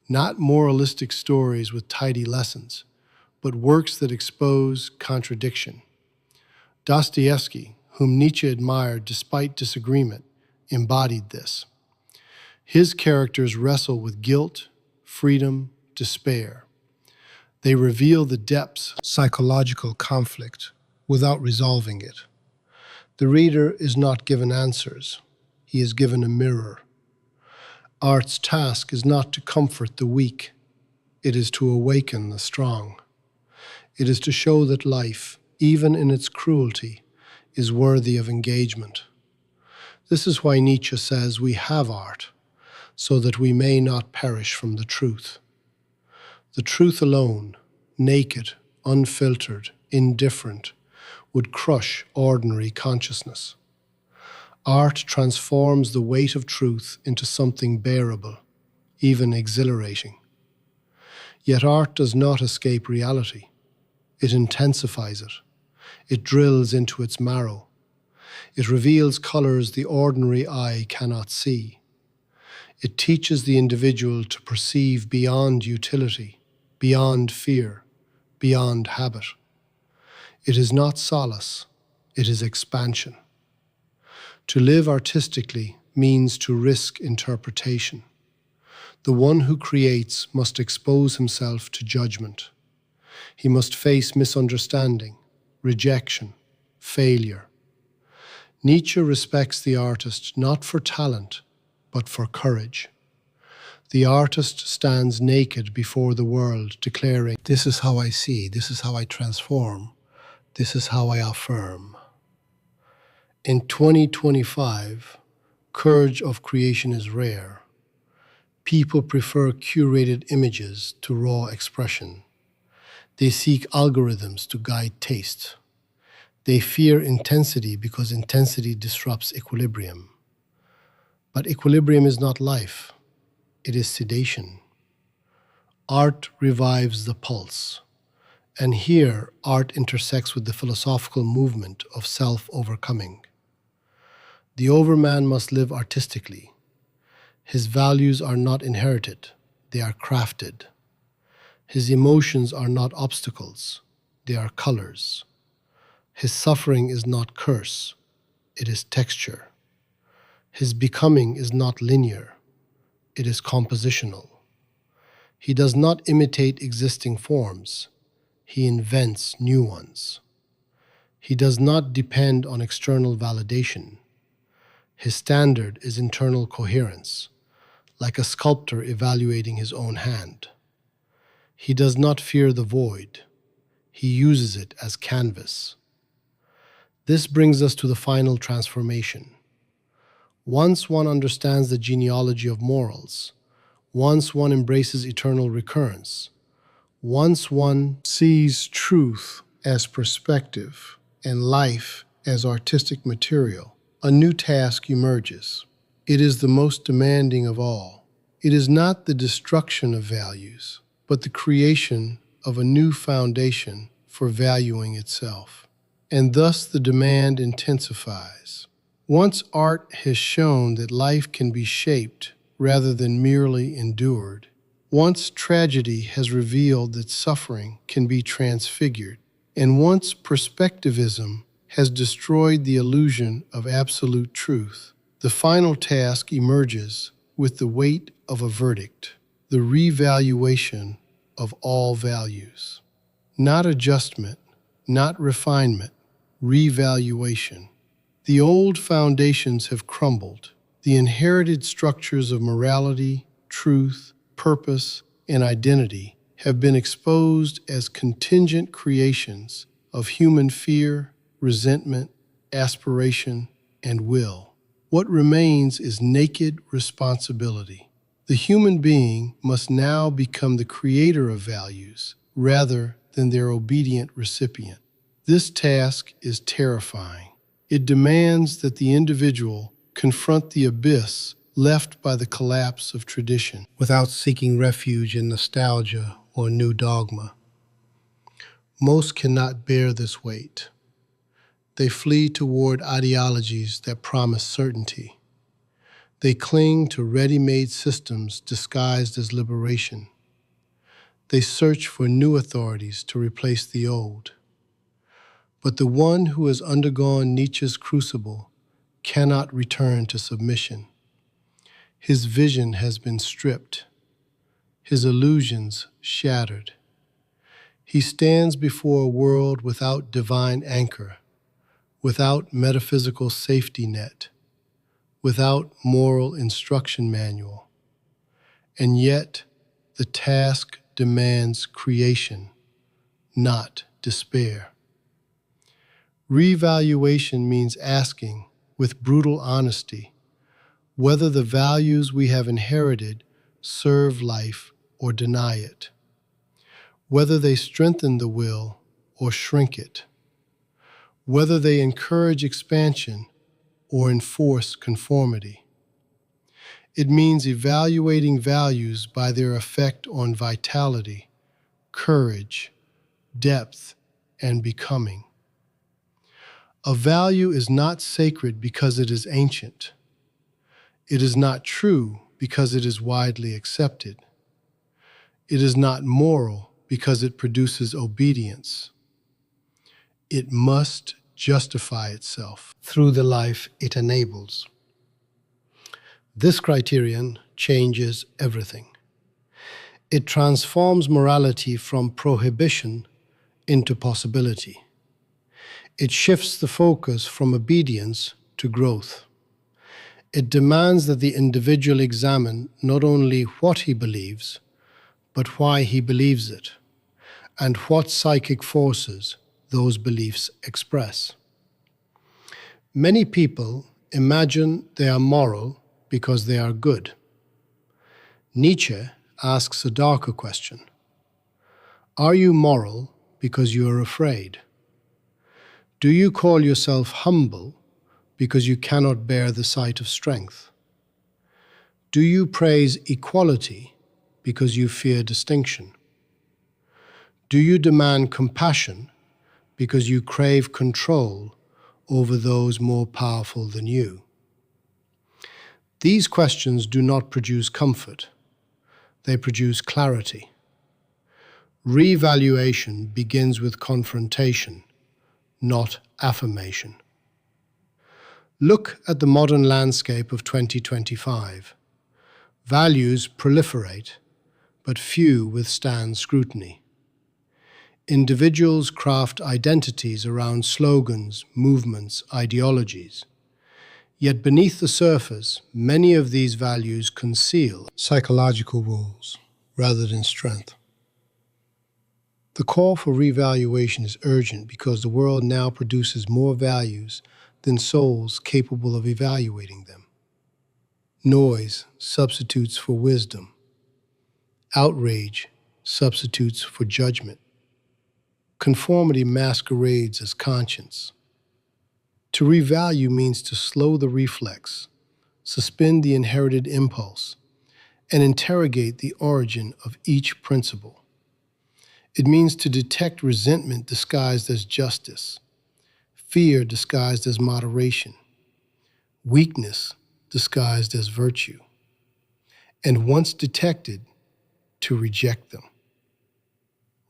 S1: Not moralistic stories with tidy lessons, but works that expose contradiction. Dostoevsky, whom Nietzsche admired despite disagreement, embodied this. His characters wrestle with guilt, freedom, despair. They reveal the depths of psychological conflict without resolving it. The reader is not given answers. He is given a mirror. Art's task is not to comfort the weak. It is to awaken the strong. It is to show that life, even in its cruelty, is worthy of engagement. This is why Nietzsche says we have art, so that we may not perish from the truth. The truth alone, naked, unfiltered, indifferent, would crush ordinary consciousness. Art transforms the weight of truth into something bearable, even exhilarating. Yet art does not escape reality. It intensifies it. It drills into its marrow. It reveals colors the ordinary eye cannot see. It teaches the individual to perceive beyond utility, beyond fear, beyond habit. It is not solace, it is expansion. To live artistically means to risk interpretation. The one who creates must expose himself to judgment. He must face misunderstanding, rejection, failure. Nietzsche respects the artist not for talent, but for courage. The artist stands naked before the world, declaring, "This is how I see, this is how I transform, this is how I affirm." In 2025, courage of creation is rare. People prefer curated images to raw expression. They seek algorithms to guide taste. They fear intensity because intensity disrupts equilibrium. But equilibrium is not life. It is sedation. Art revives the pulse. And here, art intersects with the philosophical movement of self-overcoming. The overman must live artistically. His values are not inherited, they are crafted. His emotions are not obstacles, they are colors. His suffering is not curse, it is texture. His becoming is not linear, it is compositional. He does not imitate existing forms, he invents new ones. He does not depend on external validation. His standard is internal coherence, like a sculptor evaluating his own hand. He does not fear the void. He uses it as canvas. This brings us to the final transformation. Once one understands the genealogy of morals, once one embraces eternal recurrence, once one sees truth as perspective and life as artistic material, a new task emerges. It is the most demanding of all. It is not the destruction of values, but the creation of a new foundation for valuing itself. And thus the demand intensifies. Once art has shown that life can be shaped rather than merely endured, Once tragedy has revealed that suffering can be transfigured, and once perspectivism has destroyed the illusion of absolute truth, the final task emerges with the weight of a verdict, the revaluation of all values. Not adjustment, not refinement, revaluation. The old foundations have crumbled. The inherited structures of morality, truth, purpose, and identity have been exposed as contingent creations of human fear, resentment, aspiration, and will. What remains is naked responsibility. The human being must now become the creator of values rather than their obedient recipient. This task is terrifying. It demands that the individual confront the abyss left by the collapse of tradition without seeking refuge in nostalgia or new dogma. Most cannot bear this weight. They flee toward ideologies that promise certainty. They cling to ready-made systems disguised as liberation. They search for new authorities to replace the old. But the one who has undergone Nietzsche's crucible cannot return to submission. His vision has been stripped, his illusions shattered. He stands before a world without divine anchor, without metaphysical safety net, without moral instruction manual. And yet, the task demands creation, not despair. Revaluation means asking, with brutal honesty, whether the values we have inherited serve life or deny it, whether they strengthen the will or shrink it, whether they encourage expansion or enforce conformity. It means evaluating values by their effect on vitality, courage, depth, and becoming. A value is not sacred because it is ancient. It is not true because it is widely accepted. It is not moral because it produces obedience. It must justify itself through the life it enables. This criterion changes everything. It transforms morality from prohibition into possibility. It shifts the focus from obedience to growth. It demands that the individual examine not only what he believes, but why he believes it, and what psychic forces those beliefs express. Many people imagine they are moral because they are good. Nietzsche asks a darker question. Are you moral because you are afraid? Do you call yourself humble because you cannot bear the sight of strength? Do you praise equality because you fear distinction? Do you demand compassion because you crave control over those more powerful than you? These questions do not produce comfort. They produce clarity. Revaluation begins with confrontation, not affirmation. Look at the modern landscape of 2025. Values proliferate, but few withstand scrutiny. Individuals craft identities around slogans, movements, ideologies. Yet beneath the surface, many of these values conceal psychological rules rather than strength. The call for revaluation is urgent because the world now produces more values than souls capable of evaluating them. Noise substitutes for wisdom. Outrage substitutes for judgment. Conformity masquerades as conscience. To revalue means to slow the reflex, suspend the inherited impulse, and interrogate the origin of each principle. It means to detect resentment disguised as justice, fear disguised as moderation, weakness disguised as virtue. And once detected, to reject them.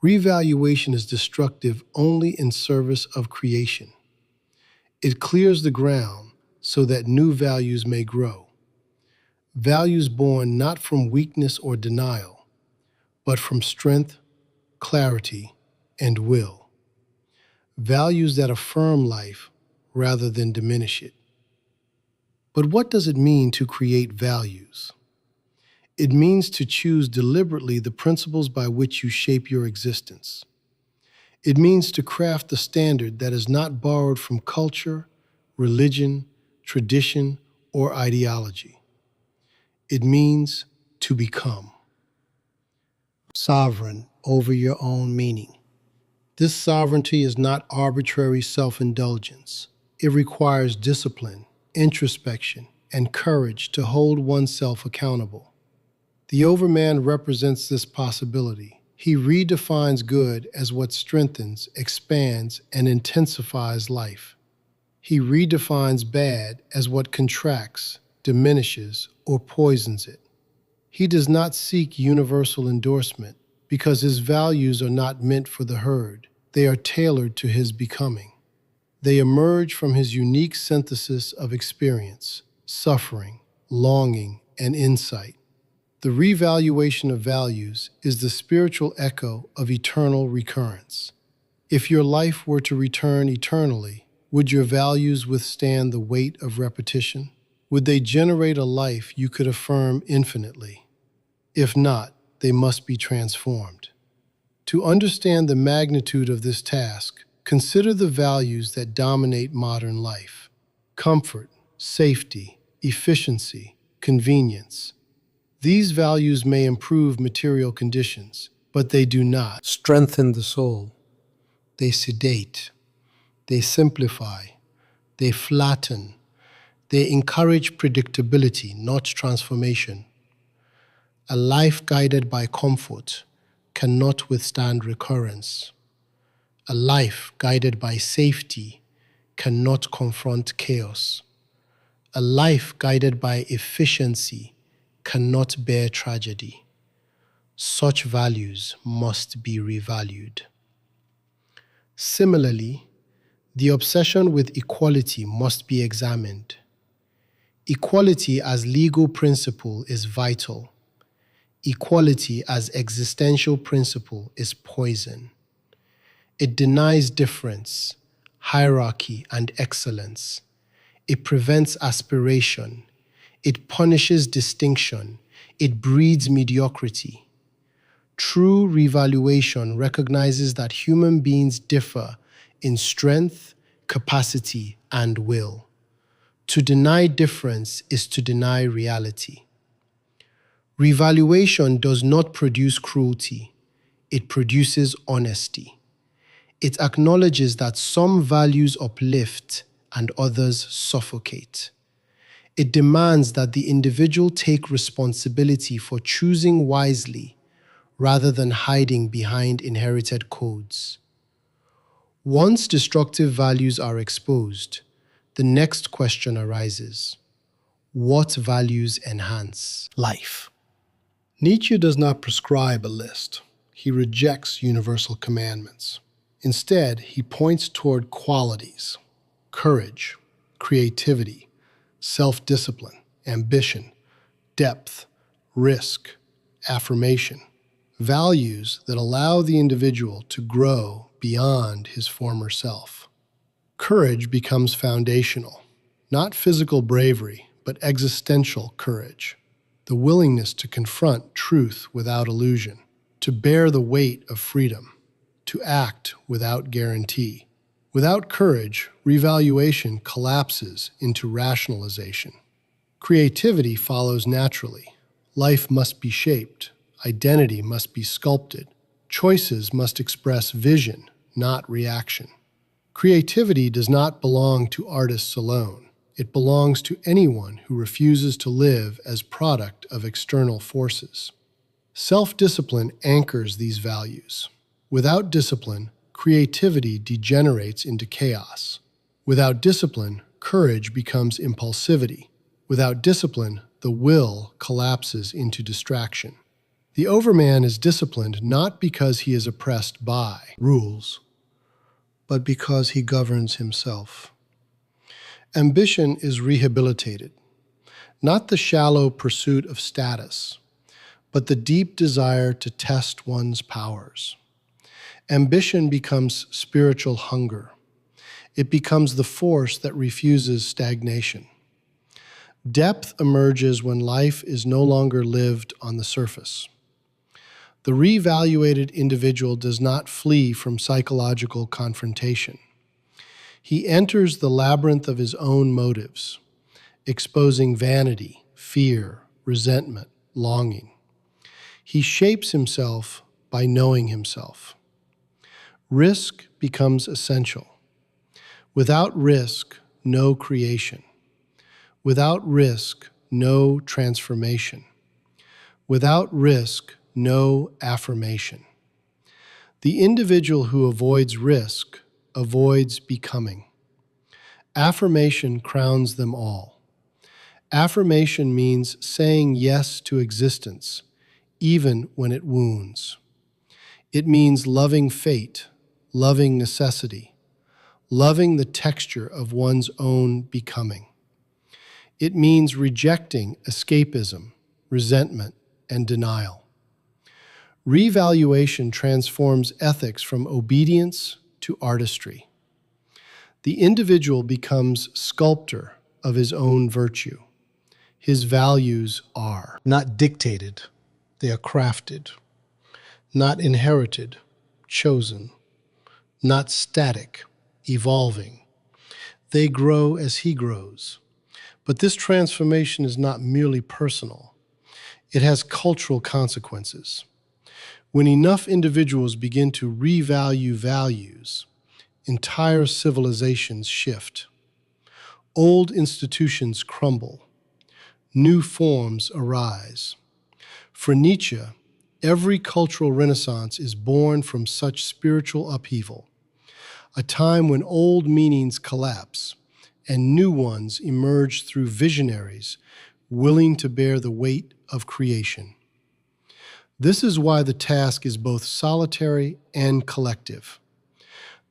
S1: Revaluation is destructive only in service of creation. It clears the ground so that new values may grow. Values born not from weakness or denial, but from strength, clarity, and will. Values that affirm life rather than diminish it. But what does it mean to create values? It means to choose deliberately the principles by which you shape your existence. It means to craft a standard that is not borrowed from culture, religion, tradition, or ideology. It means to become sovereign over your own meaning. This sovereignty is not arbitrary self-indulgence. It requires discipline, introspection, and courage to hold oneself accountable. The Overman represents this possibility. He redefines good as what strengthens, expands, and intensifies life. He redefines bad as what contracts, diminishes, or poisons it. He does not seek universal endorsement because his values are not meant for the herd. They are tailored to his becoming. They emerge from his unique synthesis of experience, suffering, longing, and insight. The revaluation of values is the spiritual echo of eternal recurrence. If your life were to return eternally, would your values withstand the weight of repetition? Would they generate a life you could affirm infinitely? If not, they must be transformed. To understand the magnitude of this task, consider the values that dominate modern life: comfort, safety, efficiency, convenience. These values may improve material conditions, but they do not strengthen the soul. They sedate, they simplify, they flatten, they encourage predictability, not transformation. A life guided by comfort cannot withstand recurrence. A life guided by safety cannot confront chaos. A life guided by efficiency cannot bear tragedy. Such values must be revalued. Similarly, the obsession with equality must be examined. Equality as legal principle is vital. Equality as existential principle is poison. It denies difference, hierarchy, and excellence. It prevents aspiration. It punishes distinction. It breeds mediocrity. True revaluation recognizes that human beings differ in strength, capacity, and will. To deny difference is to deny reality. Revaluation does not produce cruelty. It produces honesty. It acknowledges that some values uplift and others suffocate. It demands that the individual take responsibility for choosing wisely rather than hiding behind inherited codes. Once destructive values are exposed, the next question arises: what values enhance life? Nietzsche does not prescribe a list. He rejects universal commandments. Instead, he points toward qualities: courage, creativity, self-discipline, ambition, depth, risk, affirmation. Values that allow the individual to grow beyond his former self. Courage becomes foundational, not physical bravery, but existential courage. The willingness to confront truth without illusion, to bear the weight of freedom, to act without guarantee. Without courage, revaluation collapses into rationalization. Creativity follows naturally. Life must be shaped. Identity must be sculpted. Choices must express vision, not reaction. Creativity does not belong to artists alone. It belongs to anyone who refuses to live as product of external forces. Self-discipline anchors these values. Without discipline, creativity degenerates into chaos. Without discipline, courage becomes impulsivity. Without discipline, the will collapses into distraction. The overman is disciplined not because he is oppressed by rules, but because he governs himself. Ambition is rehabilitated, not the shallow pursuit of status, but the deep desire to test one's powers. Ambition becomes spiritual hunger. It becomes the force that refuses stagnation. Depth emerges when life is no longer lived on the surface. The reevaluated individual does not flee from psychological confrontation. He enters the labyrinth of his own motives, exposing vanity, fear, resentment, longing. He shapes himself by knowing himself. Risk becomes essential. Without risk, no creation. Without risk, no transformation. Without risk, no affirmation. The individual who avoids risk avoids becoming. Affirmation crowns them all. Affirmation means saying yes to existence, even when it wounds. It means loving fate, loving necessity, loving the texture of one's own becoming. It means rejecting escapism, resentment, and denial. Revaluation transforms ethics from obedience to artistry. The individual becomes sculptor of his own virtue. His values are not dictated, they are crafted. Not inherited, chosen. Not static, evolving. They grow as he grows. But this transformation is not merely personal. It has cultural consequences. When enough individuals begin to revalue values, entire civilizations shift. Old institutions crumble. New forms arise. For Nietzsche, every cultural renaissance is born from such spiritual upheaval, a time when old meanings collapse and new ones emerge through visionaries willing to bear the weight of creation. This is why the task is both solitary and collective.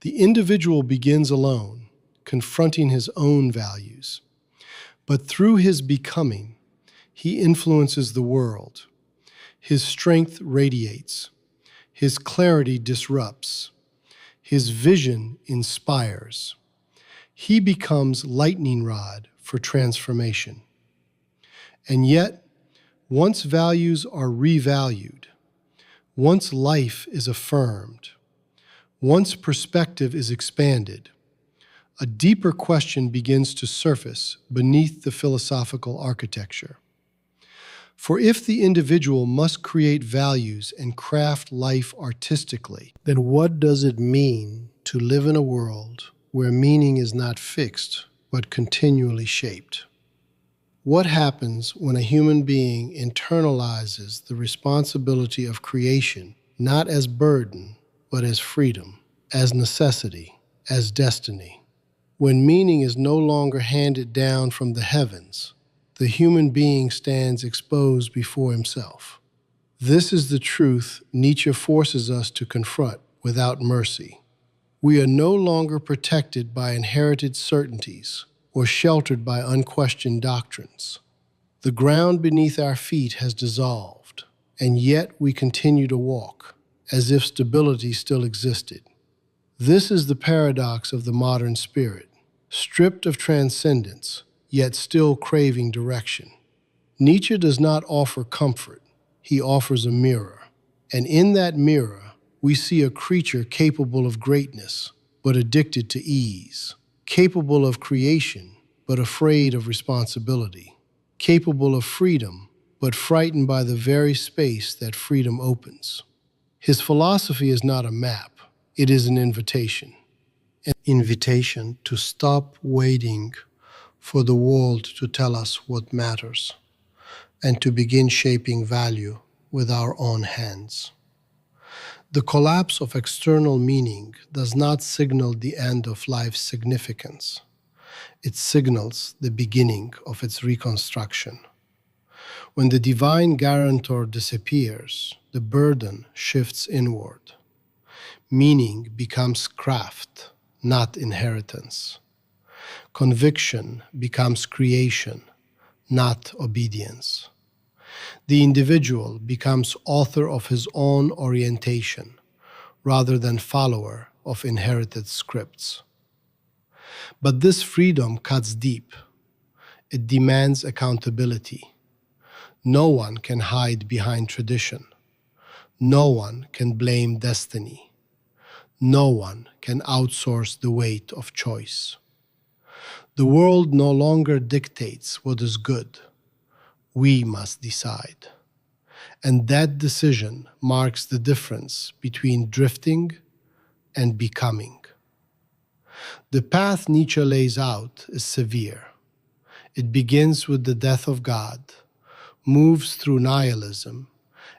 S1: The individual begins alone, confronting his own values, but through his becoming, he influences the world. His strength radiates. His clarity disrupts. His vision inspires. He becomes lightning rod for transformation. And yet, once values are revalued, once life is affirmed, once perspective is expanded, a deeper question begins to surface beneath the philosophical architecture. For if the individual must create values and craft life artistically, then what does it mean to live in a world where meaning is not fixed, but continually shaped? What happens when a human being internalizes the responsibility of creation, not as burden, but as freedom, as necessity, as destiny? When meaning is no longer handed down from the heavens, the human being stands exposed before himself. This is the truth Nietzsche forces us to confront without mercy. We are no longer protected by inherited certainties or sheltered by unquestioned doctrines. The ground beneath our feet has dissolved, and yet we continue to walk, as if stability still existed. This is the paradox of the modern spirit, stripped of transcendence, yet still craving direction. Nietzsche does not offer comfort, he offers a mirror. And in that mirror, we see a creature capable of greatness, but addicted to ease, capable of creation, but afraid of responsibility, capable of freedom, but frightened by the very space that freedom opens. His philosophy is not a map, it is an invitation. An invitation to stop waiting for the world to tell us what matters, and to begin shaping value with our own hands. The collapse of external meaning does not signal the end of life's significance. It signals the beginning of its reconstruction. When the divine guarantor disappears, the burden shifts inward. Meaning becomes craft, not inheritance. Conviction becomes creation, not obedience. The individual becomes author of his own orientation, rather than follower of inherited scripts. But this freedom cuts deep. It demands accountability. No one can hide behind tradition. No one can blame destiny. No one can outsource the weight of choice. The world no longer dictates what is good. We must decide. And that decision marks the difference between drifting and becoming. The path Nietzsche lays out is severe. It begins with the death of God, moves through nihilism,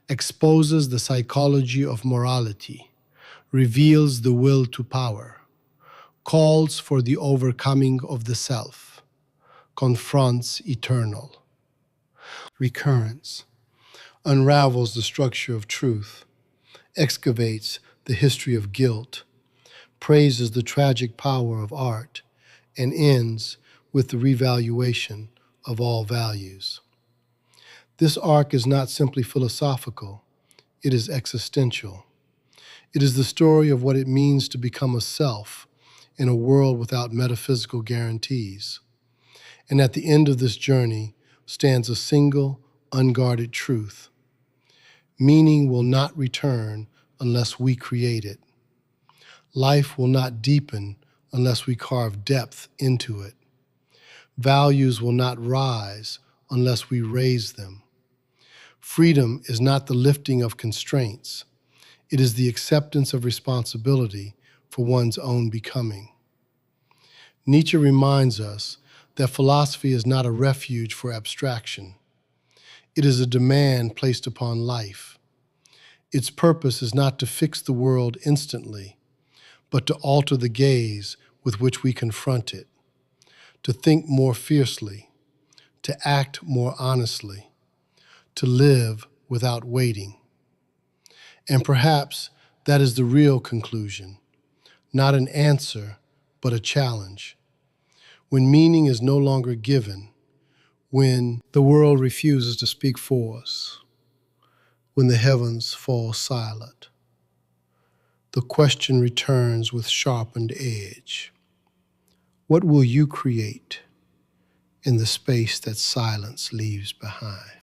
S1: exposes the psychology of morality, reveals the will to power, calls for the overcoming of the self, confronts eternal. Recurrence unravels the structure of truth, excavates the history of guilt, praises the tragic power of art, and ends with the revaluation of all values. This arc is not simply philosophical, it is existential. It is the story of what it means to become a self in a world without metaphysical guarantees. And at the end of this journey stands a single, unguarded truth. Meaning will not return unless we create it. Life will not deepen unless we carve depth into it. Values will not rise unless we raise them. Freedom is not the lifting of constraints. It is the acceptance of responsibility for one's own becoming. Nietzsche reminds us that philosophy is not a refuge for abstraction. It is a demand placed upon life. Its purpose is not to fix the world instantly, but to alter the gaze with which we confront it, to think more fiercely, to act more honestly, to live without waiting. And perhaps that is the real conclusion, not an answer, but a challenge. When meaning is no longer given, when the world refuses to speak for us, when the heavens fall silent, the question returns with sharpened edge. What will you create in the space that silence leaves behind?